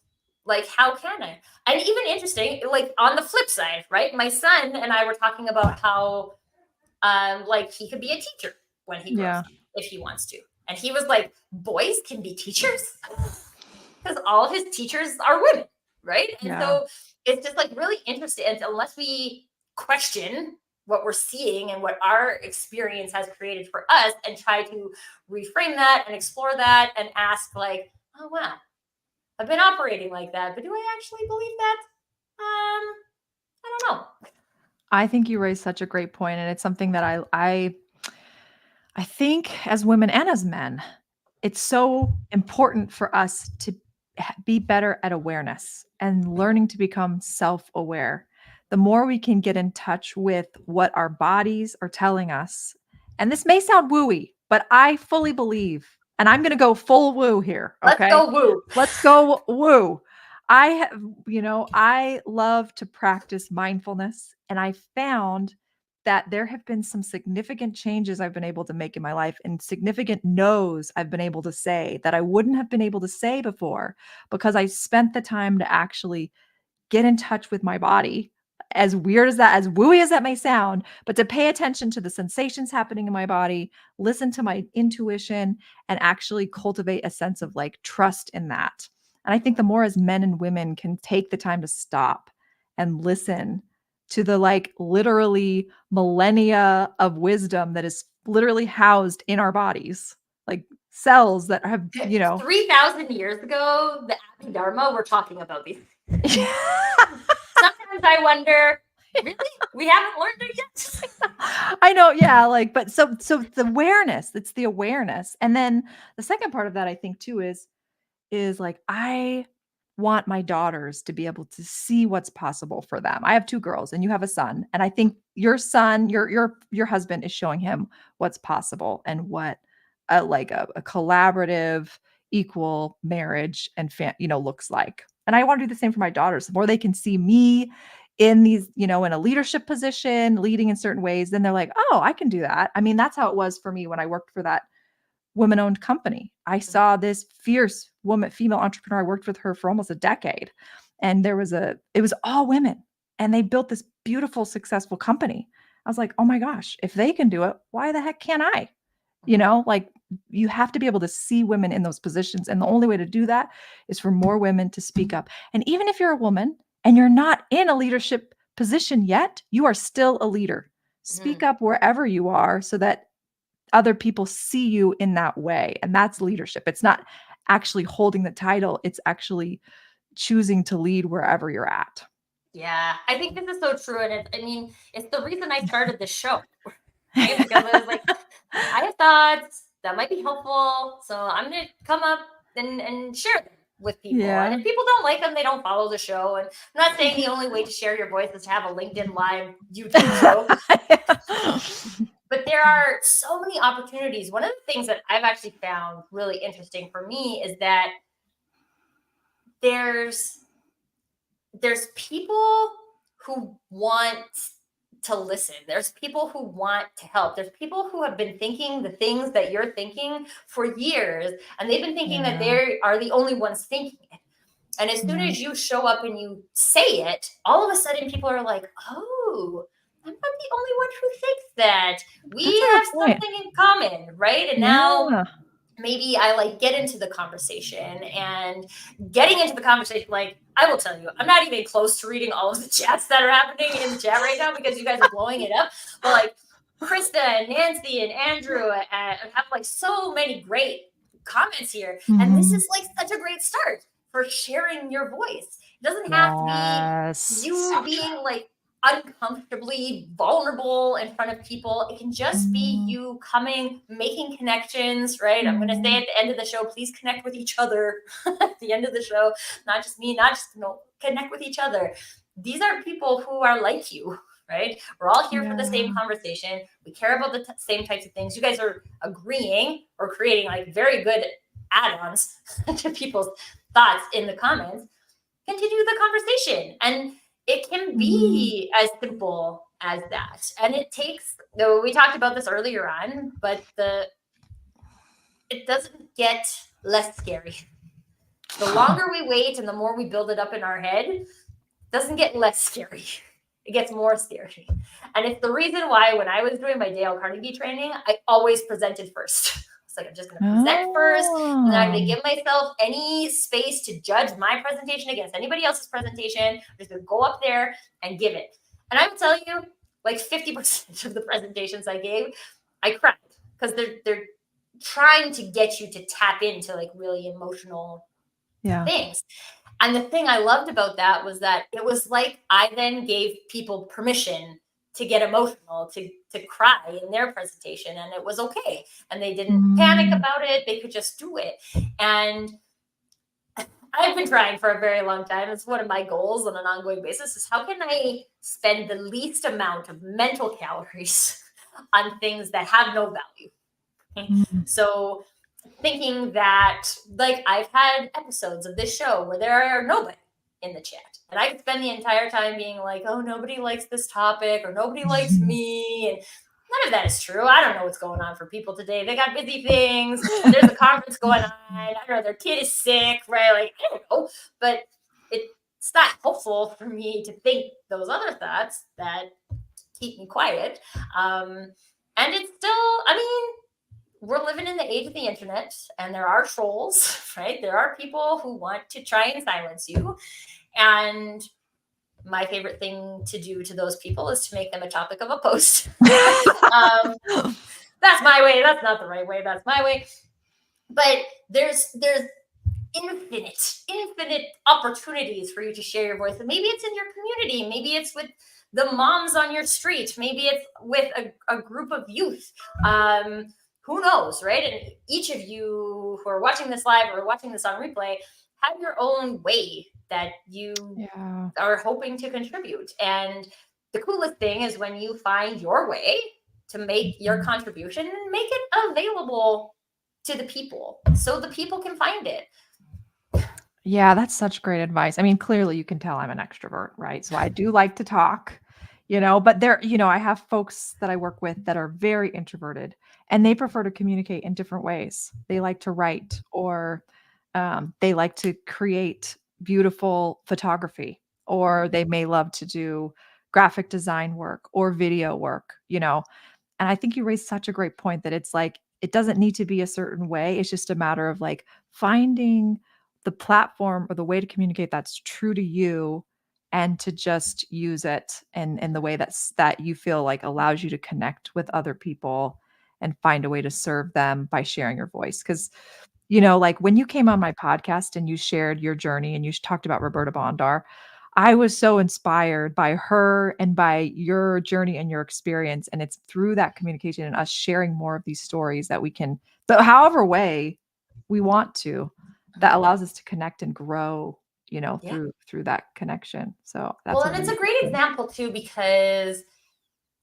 like, how can I? And even interesting, like on the flip side, right? My son and I were talking about how, like, he could be a teacher when he grows Yeah. up if he wants to. And he was like, boys can be teachers because all of his teachers are women, right? And Yeah. so it's just like really interesting. And unless we question what we're seeing and what our experience has created for us and try to reframe that and explore that and ask, like, oh, wow, I've been operating like that, but do I actually believe that? I don't know. I think you raised such a great point, and it's something that I think as women and as men, it's so important for us to be better at awareness and learning to become self-aware. The more we can get in touch with what our bodies are telling us, and this may sound wooey, but I fully believe, and I'm going to go full woo here, Let's okay? go woo. Let's go woo. I have, I love to practice mindfulness, and I found that there have been some significant changes I've been able to make in my life and significant no's I've been able to say that I wouldn't have been able to say before because I spent the time to actually get in touch with my body. As weird as that, as wooey as that may sound, but to pay attention to the sensations happening in my body, listen to my intuition, and actually cultivate a sense of like trust in that. And I think the more as men and women can take the time to stop and listen to the like literally millennia of wisdom that is literally housed in our bodies, like cells that have, 3,000 years ago, the Abhidharma were talking about these. Sometimes I wonder, really? We haven't learned it yet? I know, yeah, like, but so the awareness, it's the awareness. And then the second part of that I think too is like I want my daughters to be able to see what's possible for them. I have two girls and you have a son, and I think your son, your husband is showing him what's possible and what a collaborative equal marriage and looks like. And I want to do the same for my daughters. The more they can see me in these, in a leadership position, leading in certain ways, then they're like, "Oh, I can do that." I mean, that's how it was for me when I worked for that woman-owned company. I saw this fierce female entrepreneur. I worked with her for almost a decade. And it was all women. And they built this beautiful, successful company. I was like, oh my gosh, if they can do it, why the heck can't I? Like you have to be able to see women in those positions. And the only way to do that is for more women to speak up. And even if you're a woman and you're not in a leadership position yet, you are still a leader. Speak up wherever you are so that other people see you in that way. And that's leadership. It's not actually holding the title, it's actually choosing to lead wherever you're at. Yeah, I think this is so true. And it's the reason I started this show, right? Because I was like, I have thoughts that might be helpful. So I'm going to come up and share them with people. Yeah. And if people don't like them, they don't follow the show. And I'm not saying the only way to share your voice is to have a LinkedIn Live YouTube show. But there are so many opportunities. One of the things that I've actually found really interesting for me is that there's people who want to listen. There's people who want to help. There's people who have been thinking the things that you're thinking for years, and they've been thinking that Yeah. they are the only ones thinking it. And as soon Yeah. as you show up and you say it, all of a sudden people are like, oh, I'm not the only one who thinks that. We That's a have good point. something in common, right? And now Yeah. maybe I like get into the conversation, and getting into the conversation, like I will tell you, I'm not even close to reading all of the chats that are happening in the chat right now because you guys are blowing it up. But like Krista and Nancy and Andrew have like so many great comments here. And this Mhm. is like such a great start for sharing your voice. It doesn't have to be Yes. you being like uncomfortably vulnerable in front of people. It can just be Mhm. you coming, making connections, right? I'm going to say Mhm. at the end of the show, please connect with each other at the end of the show, not just me, not just, connect with each other. These are people who are like you, right? We're all here for the Yeah. same conversation. We care about the same types of things. You guys are agreeing or creating like very good add-ons to people's thoughts in the comments. Continue the conversation. And it can Mhm. be as simple as that. And it takes, though we talked about this earlier on, but it doesn't get less scary. The longer we wait and the more we build it up in our head, it doesn't get less scary. It gets more scary. And it's the reason why when I was doing my Dale Carnegie training, I always presented first. It's like, I'm just going to present first. I'm not going to Oh. give myself any space to judge my presentation against anybody else's presentation. I'm just going to go up there and give it. And I will tell you, like 50% of the presentations I gave, I cried because they're trying to get you to tap into like really emotional Yeah. things. And the thing I loved about that was that it was like I then gave people permission to get emotional, to cry in their presentation, and it was okay. And they didn't panic Mm. about it. They could just do it. And I've been trying for a very long time. It's one of my goals on an ongoing basis is how can I spend the least amount of mental calories on things that have no value? Mhm. So thinking that like I've had episodes of this show where there are nobody in the chat. And I could spend the entire time being like, oh, nobody likes this topic or nobody likes me. And none of that is true. I don't know what's going on for people today. They got busy things. There's a conference going on. I don't know, their kid is sick, right? Like, I don't know. But it's not helpful for me to think those other thoughts that keep me quiet. And it's still, I mean, we're living in the age of the internet and there are trolls, right? There are people who want to try and silence you. And my favorite thing to do to those people is to make them a topic of a post. um, that's my way. That's not the right way. That's my way. But there's infinite opportunities for you to share your voice. And maybe it's in your community. Maybe it's with the moms on your street. Maybe it's with a group of youth. Who knows, right? And each of you who are watching this live or watching this on replay have your own way that you Yeah. are hoping to contribute. And the coolest thing is when you find your way to make your contribution and make it available to the people so the people can find it. Yeah, that's such great advice. I mean, clearly you can tell I'm an extrovert, right? So I do like to talk, but I have folks that I work with that are very introverted and they prefer to communicate in different ways. They like to write or they like to create beautiful photography, or they may love to do graphic design work or video work. And I think you raised such a great point that it's like, it doesn't need to be a certain way. It's just a matter of like finding the platform or the way to communicate that's true to you and to just use it in the way that you feel like allows you to connect with other people and find a way to serve them by sharing your voice. Because like when you came on my podcast and you shared your journey and you talked about Roberta Bondar, I was so inspired by her and by your journey and your experience. And it's through that communication and us sharing more of these stories that we can, but however way we want to, that allows us to connect and grow, Yeah. through that connection. So Well, that's a and it's a really great good. example too, because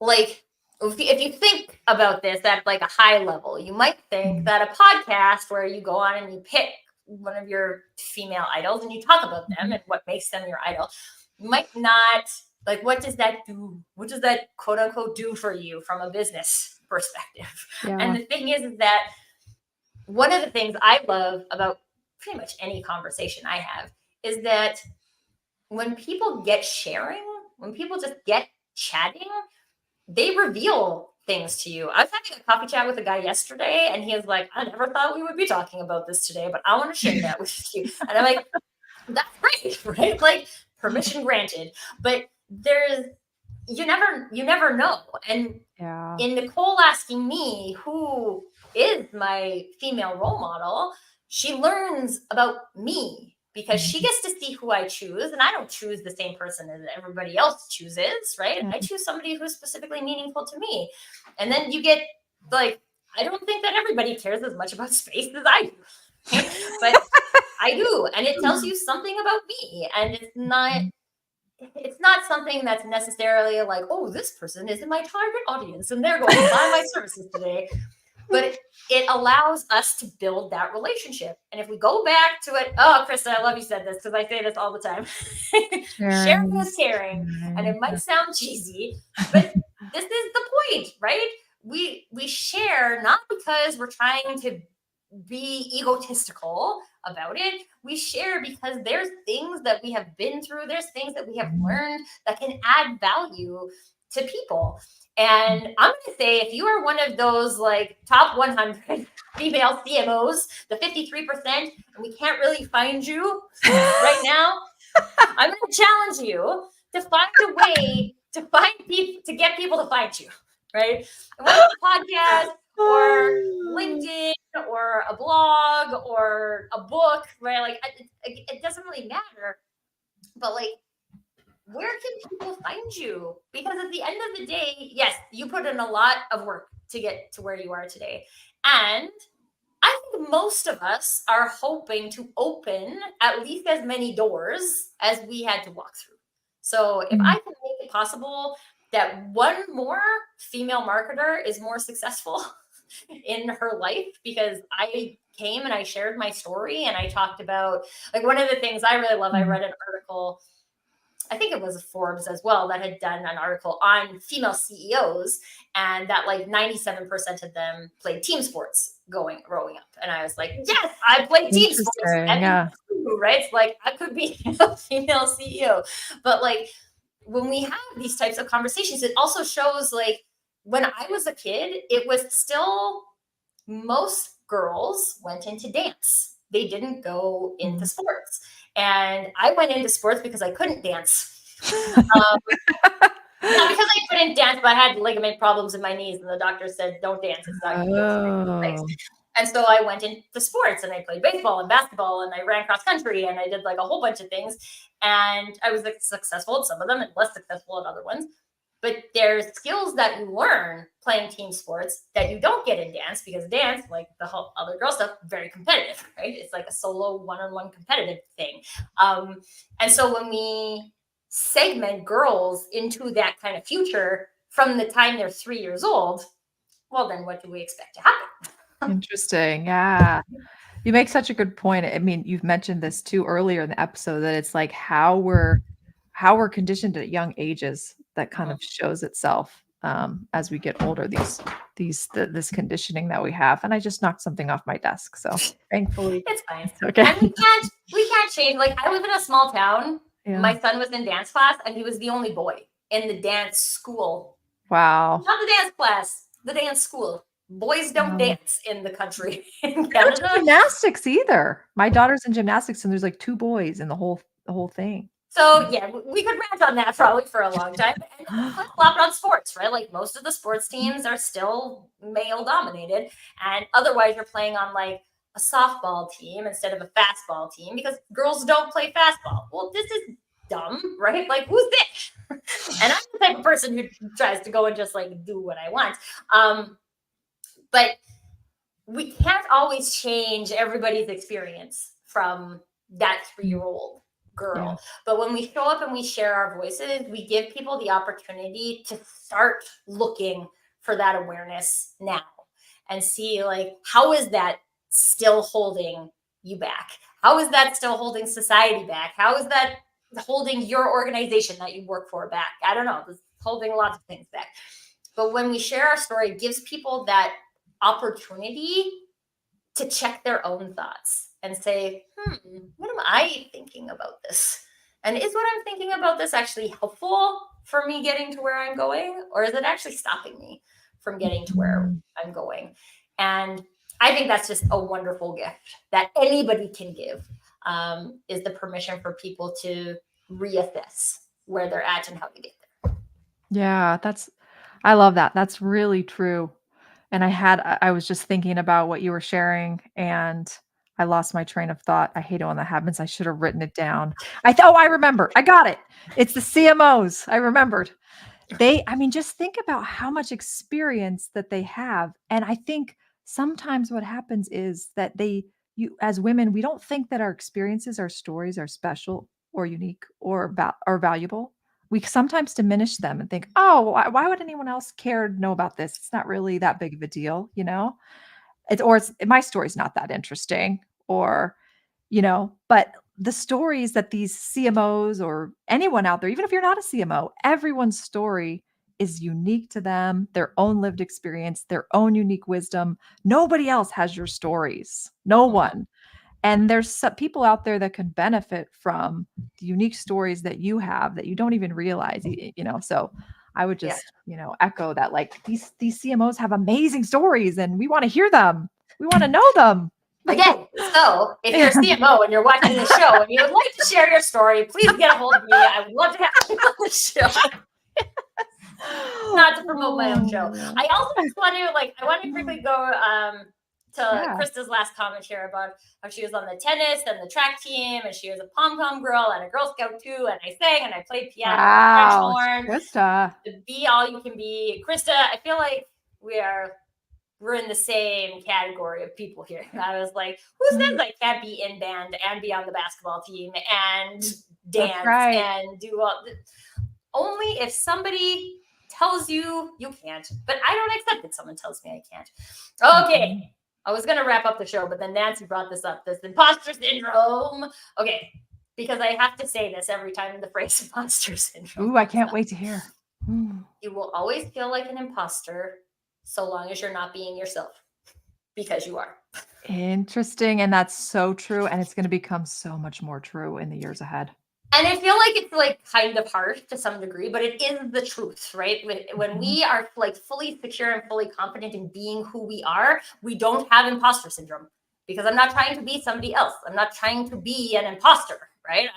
like if you think about this at like a high level, you might think Mhm. that a podcast where you go on and you pick one of your female idols and you talk about them Mhm. and what makes them your idol might not Like, what does that do? What does that quote unquote do for you from a business perspective? And Yeah. the thing is that one of the things I love about pretty much any conversation I have is that when people get sharing, when people just get chatting, they reveal things to you. I was having a coffee chat with a guy yesterday, and he was like, I never thought we would be talking about this today, but I want to share that with you. And I'm like, that's great, right? Like, permission granted. But there's you never know. And Yeah. in Nicole asking me who is my female role model, she learns about me because she Mhm. gets to see who I choose. And I don't choose the same person as everybody else chooses, right? Yeah. I choose somebody who's specifically meaningful to me. And then you get like, I don't think that everybody cares as much about space as I do, right? But I do. And it tells you something about me. And it's not something that's necessarily like, oh, this person is in my target audience and they're going to buy my services today. But it allows us to build that relationship. And if we go back to it, oh, Krista, I love you said this because I say this all the time. Sharing Sharing is is caring. And caring. it might sound cheesy, but this is the point, right? We share not because we're trying to be egotistical about it. We share because there's things that we have been through, there's things that we have Mhm. learned that can add value to people. And I'm going to say, if you are one of those like top 100 female CMOs, the 53%, and we can't really find you right now, I'm going to challenge you to find a way to find people, to get people to find you, right? And whether it's a podcast or Oh. LinkedIn or a blog or a book, right? Like, it doesn't really matter. But like, where can people find you? Because at the end of the day, yes, you put in a lot of work to get to where you are today. And I think most of us are hoping to open at least as many doors as we had to walk through. So if I Mm. can make it possible that one more female marketer is more successful in her life because I came and I shared my story and I talked about, like, one of the things I really love, I Mm. read an article, I think it was Forbes as well, that had done an article on female CEOs, and that like 97% of them played team sports growing up. And I was like, yes, I played team sports. Interesting. That means Yeah. too, right? It's like I could be a female CEO. But like, when we have these types of conversations, it also shows like, when I was a kid, it was still, most girls went into dance. They didn't go into Mm. sports. And I went into sports because I couldn't dance. Um, Not because I couldn't dance, but I had ligament problems in my knees, and the doctor said, "Don't dance; it's not good for your legs." Oh. And so I went into sports, and I played baseball and basketball, and I ran cross country, and I did like a whole bunch of things. And I was like, successful at some of them, and less successful at other ones. But there's skills that you learn playing team sports that you don't get in dance, because dance, like the whole other girl stuff, very competitive, right? It's like a solo one-on-one competitive thing. And so when we segment girls into that kind of future from the time they're 3 years old, well, then what do we expect to happen? Interesting. Yeah. You make such a good point. I mean, you've mentioned this too earlier in the episode that it's like how we're conditioned at young ages that kind Mhm. of shows itself as we get older. This conditioning that we have, and I just knocked something off my desk, so thankfully It's fine. it's okay. And we can't change. Like, I live in a small town. Yeah. My son was in dance class, and he was the only boy in the dance school. Wow. Not the dance class, the dance school. Boys don't Wow. dance in the country in They don't do Canada. gymnastics either. My daughter's in gymnastics, and there's like 2 boys in the whole thing. So yeah, we could rant on that probably for a long time. And flip flop on sports, right? Like, most of the sports teams are still male dominated, and otherwise you're playing on like a softball team instead of a fastball team because girls don't play fastball. Well, this is dumb, right? Like, who's this? And I'm the type of person who tries to go and just like do what I want. But we can't always change everybody's experience from that 3-year-old Yeah. girl. But when we show up and we share our voices, we give people the opportunity to start looking for that awareness now and see, like, how is that still holding you back? How is that still holding society back? How is that holding your organization that you work for back. I don't know, it's holding lots of things back. But when we share our story, it gives people that opportunity to check their own thoughts and say, what am I thinking about this? And is what I'm thinking about this actually helpful for me getting to where I'm going? Or is it actually stopping me from getting to where Mhm. I'm going? And I think that's just a wonderful gift that anybody can give, is the permission for people to reassess where they're at and how to get there. Yeah, I love that. That's really true. And I was just thinking about what you were sharing, and I lost my train of thought. I hate it when that happens. I should have written it down. Oh, I remember. I got it. It's the CMOs. I remembered. I mean, just think about how much experience that they have. And I think sometimes what happens is that as women, we don't think that our experiences, our stories are special or unique or valuable. We sometimes diminish them and think, oh, why would anyone else care to know about this? It's not really that big of a deal, you know? My story's not that interesting, or but the stories that these CMOs or anyone out there, even if you're not a CMO, everyone's story is unique to them, their own lived experience, their own unique wisdom. Nobody else has your stories. No Mhm. one. And there's some people out there that can benefit from the unique stories that you have that you don't even realize, So I would Yeah. just, echo that, like, these CMOs have amazing stories and we want to hear them. We want to know them. Again, so if you're a Yeah. CMO and you're watching this show and you would like to share your story, please get a hold of me. I would love to have you on the show. Not to promote my own show. Oh. I also just want to I want to quickly go to Yeah. Krista's last comment here about how she was on the tennis and the track team and she was a pom pom girl and a Girl Scout too, and I sang and I played piano and French Wow, horn. Krista. Be all you can be. Krista, I feel like we're in the same category of people here. I was like, who says I can't be in band and be on the basketball team and That's dance right. and do all? Only if somebody tells you you can't. But I don't accept it. Someone tells me I can't. Okay. Mhm. I was going to wrap up the show, but then Nancy brought this up, this imposter syndrome. Okay. Because I have to say this every time the phrase imposter syndrome Ooh, I comes can't up. wait to hear. Mm. You will always feel like an imposter so long as you're not being yourself, because you are. Interesting, and that's so true, and it's gonna become so much more true in the years ahead. And I feel like it's kind of harsh to some degree, but it is the truth, right? When Mhm. we are fully secure and fully confident in being who we are, we don't have imposter syndrome, because I'm not trying to be somebody else. I'm not trying to be an imposter, right?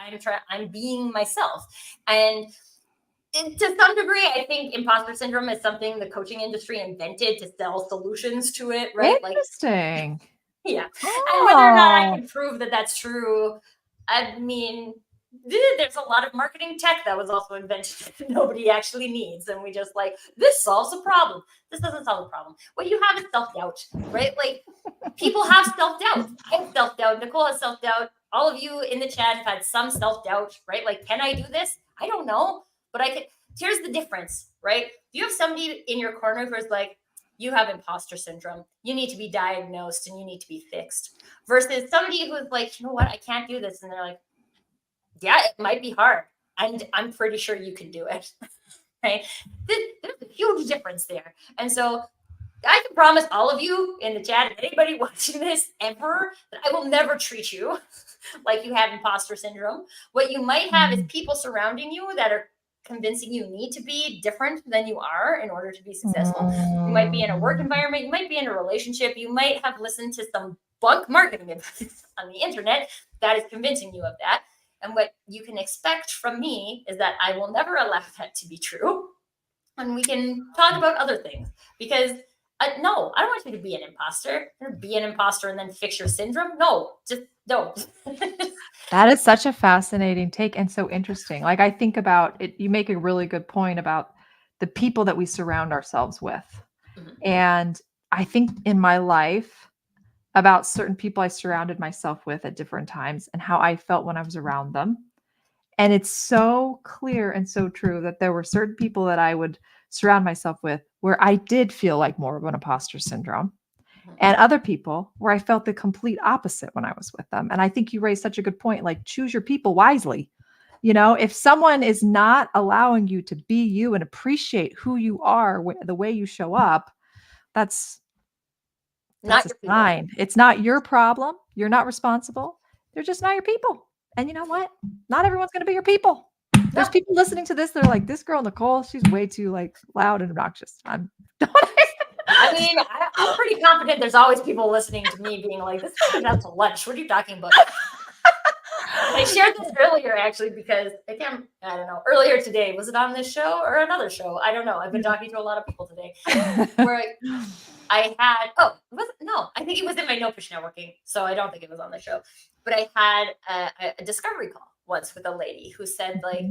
I'm being myself. And to some degree, I think imposter syndrome is something the coaching industry invented to sell solutions to it, right? Interesting. Yeah. And whether or not I Oh. can prove that that's true, I mean, there's a lot of marketing tech that was also invented that nobody actually needs. And we just this solves a problem. This doesn't solve a problem. What you have is self doubt, right? People have self doubt. I have self doubt. Nicole has self doubt. All of you in the chat have had some self doubt, right? Can I do this? I don't know, but I can. Here's the difference, right? You have somebody in your corner who's like, you have imposter syndrome. You need to be diagnosed and you need to be fixed. Versus somebody who's like, you know what? I can't do this. And they're like, yeah, it might be hard. And I'm pretty sure you can do it. Right? There's a huge difference there. And so I can promise all of you in the chat, anybody watching this ever, that I will never treat you like you have imposter syndrome. What you might have is Mm. people surrounding you that are convincing you need to be different than you are in order to be successful. You might be in a work Mm. environment, you might be in a relationship, you might have listened to some bunk marketing advice on the internet that is convincing you of that. And what you can expect from me is that I will never allow that to be true. And we can talk about other things, because no, I don't want you to be an imposter. Be an imposter and then fix your syndrome. No, just don't. That is such a fascinating take and so interesting. Like, I think about it, you make a really good point about the people that we surround ourselves with. Mhm. And I think in my life, about certain people I surrounded myself with at different times and how I felt when I was around them. And it's so clear and so true that there were certain people that I would surround myself with where I did feel like more of an imposter syndrome, and other people where I felt the complete opposite when I was with them. And I think you raised such a good point, like, choose your people wisely. If someone is not allowing you to be you and appreciate who you are, the way you show up, that's Not a your people. sign. It's not your problem. You're not responsible. They're just not your people. And you know what? Not everyone's going to be your people. There's No. people listening to this. They're like, this girl, Nicole, she's way too like loud and obnoxious. I'm I mean, I'm pretty confident there's always people listening to me being like, this is out to lunch. What are you talking about? I shared this earlier actually because I don't know, earlier today. Was it on this show or another show? I don't know. I've been talking to a lot of people today where I had, I think it was in my No Push Networking. So I don't think it was on the show. But I had a discovery call once with a lady who said, like,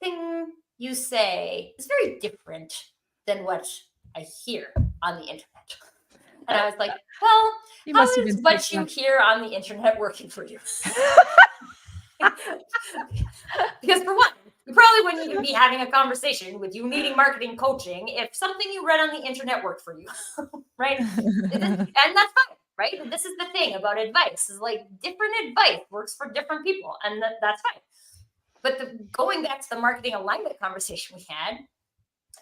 everything you say is very different than what I hear on the internet. And I was like, well, how is what you hear on the internet working for you? Because for one, you probably wouldn't even be having a conversation with you needing marketing coaching if something you read on the internet worked for you, right? And that's fine, right? This is the thing about advice is like different advice works for different people, and that's fine. But going back to the marketing alignment conversation we had,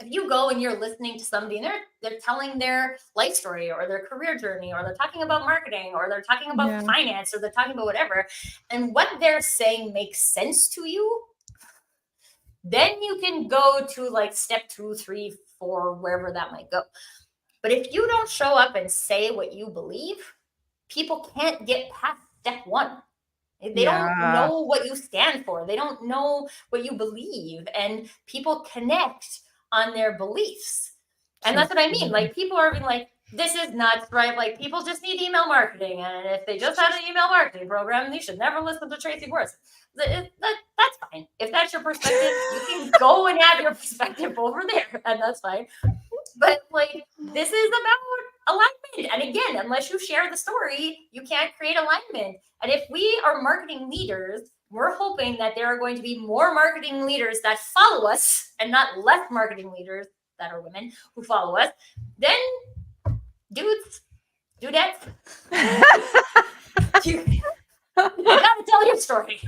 if you go and you're listening to somebody and they're telling their life story or their career journey, or they're talking about marketing, or they're talking about finance, or they're talking about whatever, and what they're saying makes sense to you, then you can go to like step 2, 3, 4, wherever that might go. But if you don't show up and say what you believe, people can't get past step 1. They don't know what you stand for. They don't know what you believe, and people connect on their beliefs. And that's what I mean. Like, people are being like, this is nuts, right? Like, people just need email marketing. And if they just had an email marketing program, they should never listen to Tracy Worth. That's fine. If that's your perspective, you can go and have your perspective over there. And that's fine. But like, this is about alignment. And again, unless you share the story, you can't create alignment. And if we are marketing leaders, we're hoping that there are going to be more marketing leaders that follow us and not less marketing leaders that are women who follow us. Then dudes, dudettes, you gotta tell your story.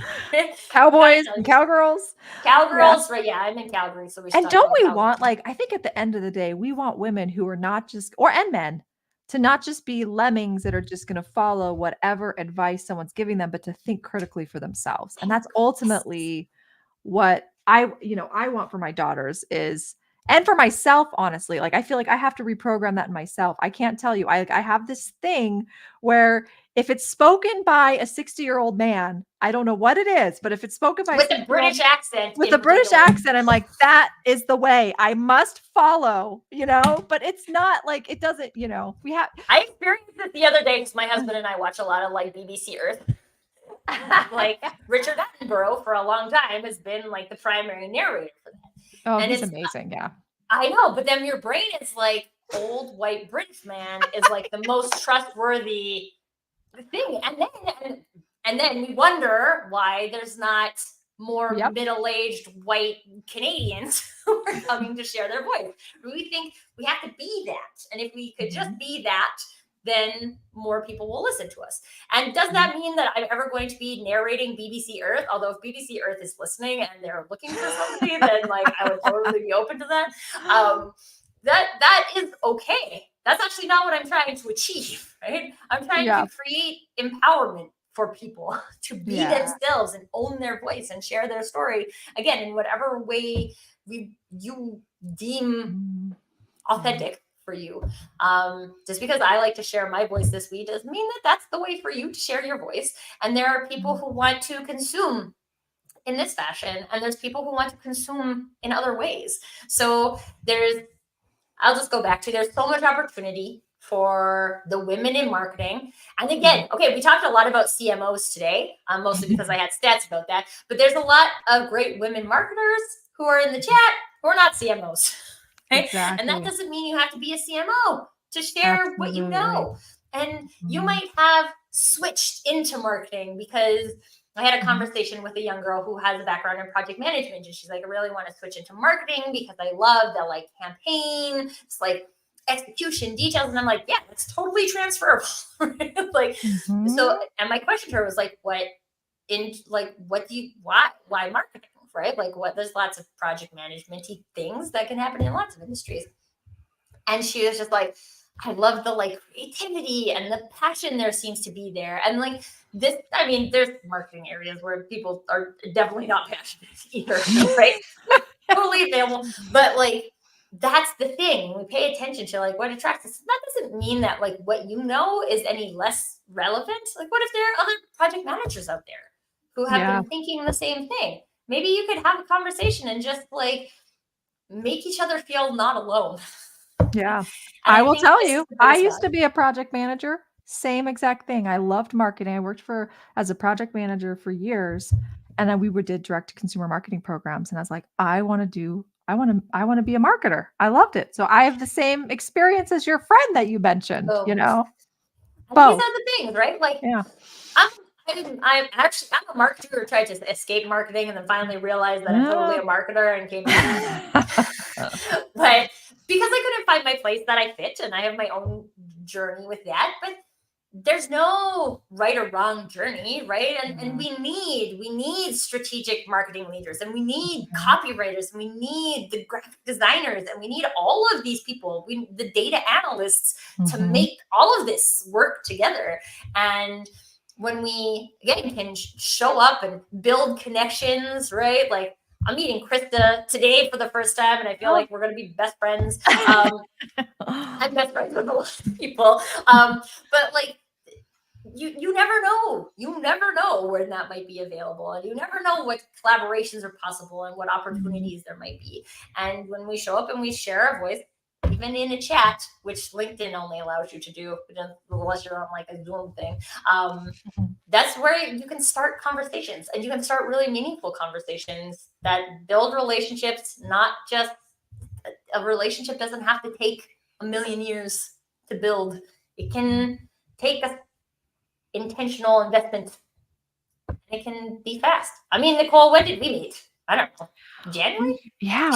Cowboys and cowgirls. Cowgirls, right? Yeah, I'm in Calgary, so we. And don't we want, like, I think at the end of the day, we want women who are not just, and men, to not just be lemmings that are just going to follow whatever advice someone's giving them, but to think critically for themselves. And that's ultimately what I want for my daughters is, and for myself, honestly. Like, I feel like I have to reprogram that in myself. I can't tell you. I have this thing where if it's spoken by a 60-year-old man, I don't know what it is, but if it's spoken by with a British accent, I'm like, that is the way I must follow, but it's not like, it doesn't, I experienced it the other day because my husband and I watch a lot of like BBC Earth. Like, Richard Attenborough for a long time has been like the primary narrator for that. Oh, and he's amazing. Yeah. I know. But then your brain is like, old white British man is like the most trustworthy thing. And then we wonder why there's not more middle-aged white Canadians who are coming to share their voice. We think we have to be that. And if we could just be that, then more people will listen to us. And does that mean that I'm ever going to be narrating BBC Earth? Although if BBC Earth is listening and they're looking for somebody, then like I would totally be open to that. That is okay. That's actually not what I'm trying to achieve, right? I'm trying to create empowerment for people to be themselves and own their voice and share their story, again, in whatever way you deem authentic for you. Just because I like to share my voice this week doesn't mean that that's the way for you to share your voice. And there are people who want to consume in this fashion, and there's people who want to consume in other ways. So I'll just go back to, there's so much opportunity for the women in marketing. And again, okay, we talked a lot about CMOs today, mostly because I had stats about that, but there's a lot of great women marketers who are in the chat who are not CMOs. Right? Exactly. And that doesn't mean you have to be a CMO to share what you know. And you might have switched into marketing because I had a conversation with a young girl who has a background in project management. And she's like, I really want to switch into marketing because I love the like campaign. It's like execution details. And I'm like, yeah, that's totally transferable. Like, so, and my question to her was like, what in like, why marketing, right? Like, there's lots of project management-y things that can happen in lots of industries. And she was just like, I love the like creativity and the passion there seems to be there. And like this, I mean, there's marketing areas where people are definitely not passionate either, right? Totally available. But like that's the thing. We pay attention to like what attracts us. That doesn't mean that like what you know is any less relevant. Like, what if there are other project managers out there who have Yeah. been thinking the same thing? Maybe you could have a conversation and just like make each other feel not alone. Yeah. And I I will think tell this is you, the I biggest used to value. be a project manager, same exact thing. I loved marketing. I worked for as a project manager for years, and then we would did direct to consumer marketing programs, and I was like, I wanna be a marketer. I loved it. So I have the same experience as your friend that you mentioned, So, and these Both. are the things, right? Like, Yeah. I'm, I'm a marketer who tried to escape marketing and then finally realized that I'm totally Yeah. a marketer and came back. But because I couldn't find my place that I fit, and I have my own journey with that. But there's no right or wrong journey, right? And Mhm. we need strategic marketing leaders, and we need Mhm. copywriters, and we need the graphic designers, and we need all of these people, the data analysts, to Mhm. make all of this work together. And when we again can show up and build connections, right? Like, I'm meeting Krista today for the first time, and I feel Oh. like we're going to be best friends. I'm best friends with a lot of people. But like, you never know. You never know when that might be available, and you never know what collaborations are possible and what Mhm. opportunities there might be. And when we show up and we share our voice, even in a chat, which LinkedIn only allows you to do, unless you're on like a Zoom thing, um, that's where you can start conversations, and you can start really meaningful conversations that build relationships. Not just a relationship doesn't have to take a million years to build. It can take a intentional investment, and it can be fast. I mean, Nicole, when did we meet? I don't know. January?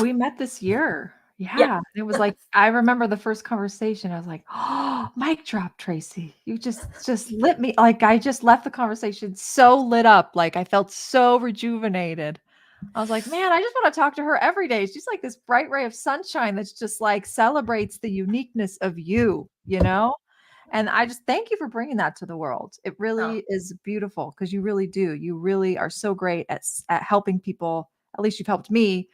We met this year. Yeah. Yeah, it was like I remember the first conversation, I was like, "Oh, mic drop, Tracy. You just lit me," like, I just left the conversation so lit up, like, I felt so rejuvenated. I was like, "Man, I just wanna talk to her every day." She's like this bright ray of sunshine that's just, like, celebrates the uniqueness of you, you know? And I just thank you for bringing that to the world. It Oh, really is beautiful because you really do. You really are so great at helping people, at least you've helped me,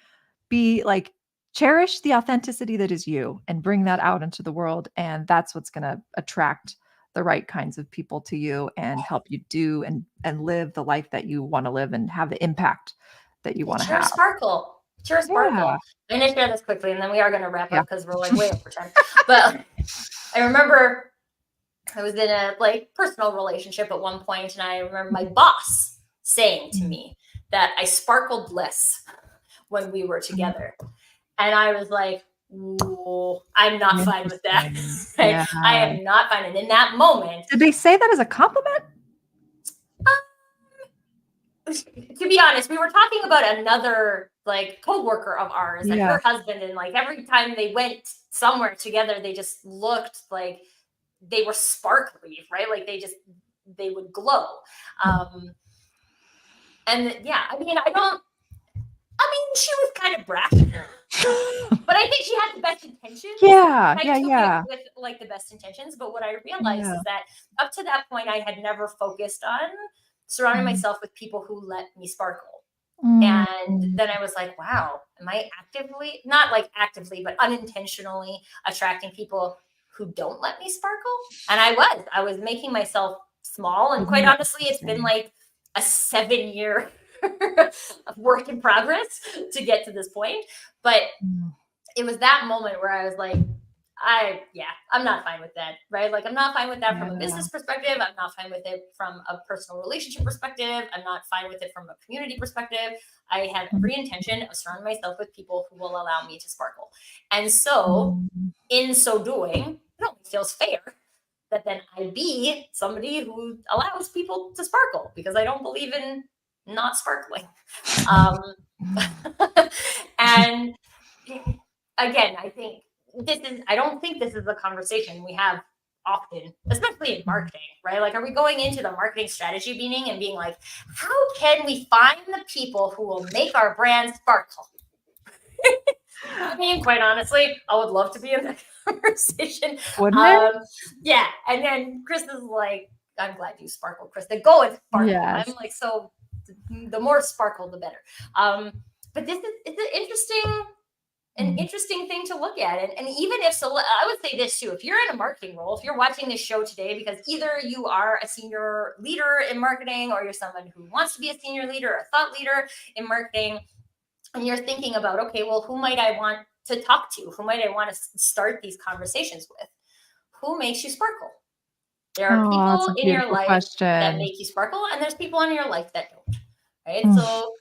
be like cherish the authenticity that is you and bring that out into the world, and that's what's gonna attract the right kinds of people to you and help you do and live the life that you wanna live and have the impact that you wanna it's your have. sparkle. It's your Yeah. sparkle. I'm going to share this quickly, and then we are going to wrap Yeah. up because we're like way over time. But I remember I was in a like personal relationship at one point, and I remember my boss saying to Mhm. me that I sparkled less when we were Mhm. together. And I was like, "Ooh, I'm not fine with that." Interesting. Right? Yeah. I am not fine. And in that moment, Did they say that as a compliment? to be honest, we were talking about another like coworker of ours and Yeah. her husband, and like every time they went somewhere together, they just looked like they were sparkly, right? Like they would glow. Mm. Um, and yeah, I mean, she was kind of brash, but I think she had the best intentions. Yeah, And I yeah, took it yeah, with like the best intentions. But what I realized yeah. is that up to that point, I had never focused on surrounding Mhm. myself with people who let me sparkle. Mm. And then I was like, wow, am I actively, not like actively, but unintentionally attracting people who don't let me sparkle? And I was making myself small. And Isn't quite that honestly, it's been interesting? like a 7 year work in progress to get to this point. But Mm. it was that moment where I was like, I'm not fine with that, right? Like, I'm not fine with that from a Yeah. business perspective. I'm not fine with it from a personal relationship perspective. I'm not fine with it from a community perspective. I have Mm. every intention of surrounding myself with people who will allow me to sparkle. And so, Mm. in so doing, it only feels fair that then I be somebody who allows people to sparkle, because I don't believe in not sparkling. Um, and again, I don't think this is a conversation we have often, especially in marketing, right? Like, are we going into the marketing strategy meeting and being like, how can we find the people who will make our brand sparkle? I mean, quite honestly, I would love to be in that conversation. Wouldn't it? Yeah. And then Chris is like, I'm glad you sparkle, Chris. They go with sparkle. Yes. I'm like, so the more sparkle, the better. But it's an interesting thing to look at. And even if so, I would say this too: if you're in a marketing role, if you're watching this show today, because either you are a senior leader in marketing, or you're someone who wants to be a senior leader or a thought leader in marketing, and you're thinking about, okay, well, who might I want to talk to? Who might I want to start these conversations with? Who makes you sparkle? There are Oh, that's people a in your beautiful life that question. make you sparkle, and there's people in your life that don't. Right? Mm, So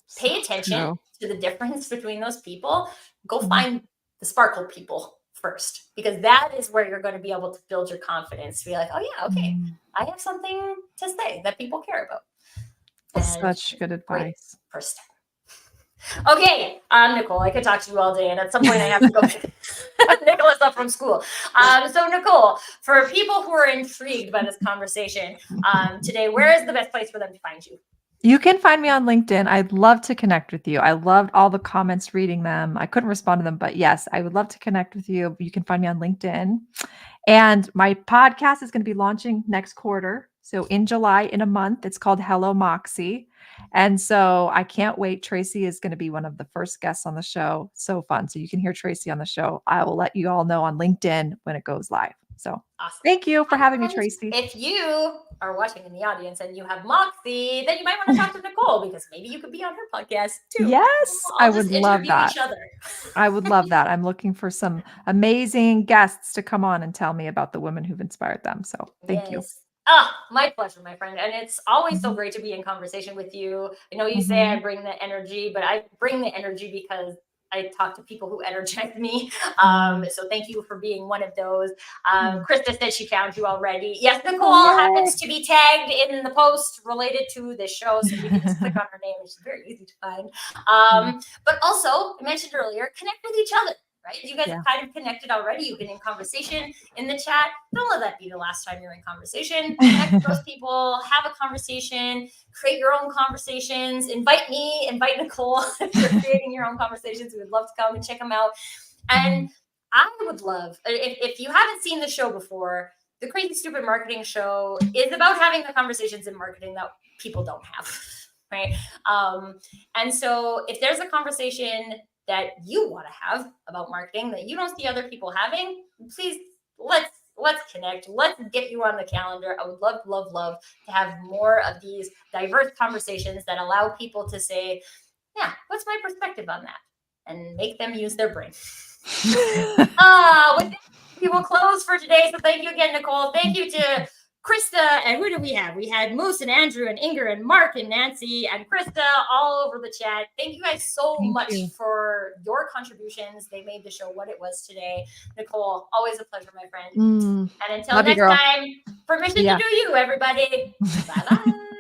so pay attention true. to the difference between those people. Go Mm, find the sparkle people first, because that is where you're going to be able to build your confidence to be like, oh yeah, okay, mm. I have something to say that people care about. And Such good great advice. first step. Okay, Nicole, I could talk to you all day, and at some point I have to go pick Nicholas up from school. So, Nicole, for people who are intrigued by this conversation today, where is the best place for them to find you? You can find me on LinkedIn. I'd love to connect with you. I loved all the comments, reading them. I couldn't respond to them, but yes, I would love to connect with you. You can find me on LinkedIn. And my podcast is going to be launching next quarter. So in July, in a month, it's called Hello Moxie. And so I can't wait. Tracy is going to be one of the first guests on the show. So fun. So you can hear Tracy on the show. I will let you all know on LinkedIn when it goes live. So Awesome. thank you for having me, And Tracy. if you are watching in the audience and you have Moxie, then you might want to talk to Nicole, because maybe you could be on her podcast too. Yes, We'll I all just would love interview that. each other. I would love that. I'm looking for some amazing guests to come on and tell me about the women who've inspired them. So thank you. Yes. Ah, my pleasure, my friend. And it's always so Mhm, great to be in conversation with you. I know you say I mhm, bring the energy, but I bring the energy because I talk to people who energize me. mm, So thank you for being one of those. mm. Krista said she found you already. Yes, Oh, Nicole yay. happens to be tagged in the post related to this show, so you can just click on her name, and she's very easy to find. Yeah, But also, I mentioned earlier, connect with each other. Right? You guys yeah. have kind of connected already. You've been in conversation in the chat. Don't let that be the last time you're in conversation. Connect with those people, have a conversation, create your own conversations. Invite me, invite Nicole if you're creating your own conversations. We would love to come and check them out. Mhm, And I would love, if you haven't seen the show before, the Crazy Stupid Marketing Show is about having the conversations in marketing that people don't have. Right. And so if there's a conversation that you want to have about marketing that you don't see other people having, please let's connect. Let's get you on the calendar. I would love to have more of these diverse conversations that allow people to say, yeah, what's my perspective on that? And make them use their brain. With that, we will close for today. So thank you again, Nicole. Thank you to Krista. And who do we have? We had Moose and Andrew and Inger and Mark and Nancy and Krista all over the chat. Thank you guys so Thank much you. for your contributions. They made the show what it was today. Nicole, always a pleasure, my friend. Mm, And until love you, next girl. time, permission See to ya. do you, everybody. Bye bye.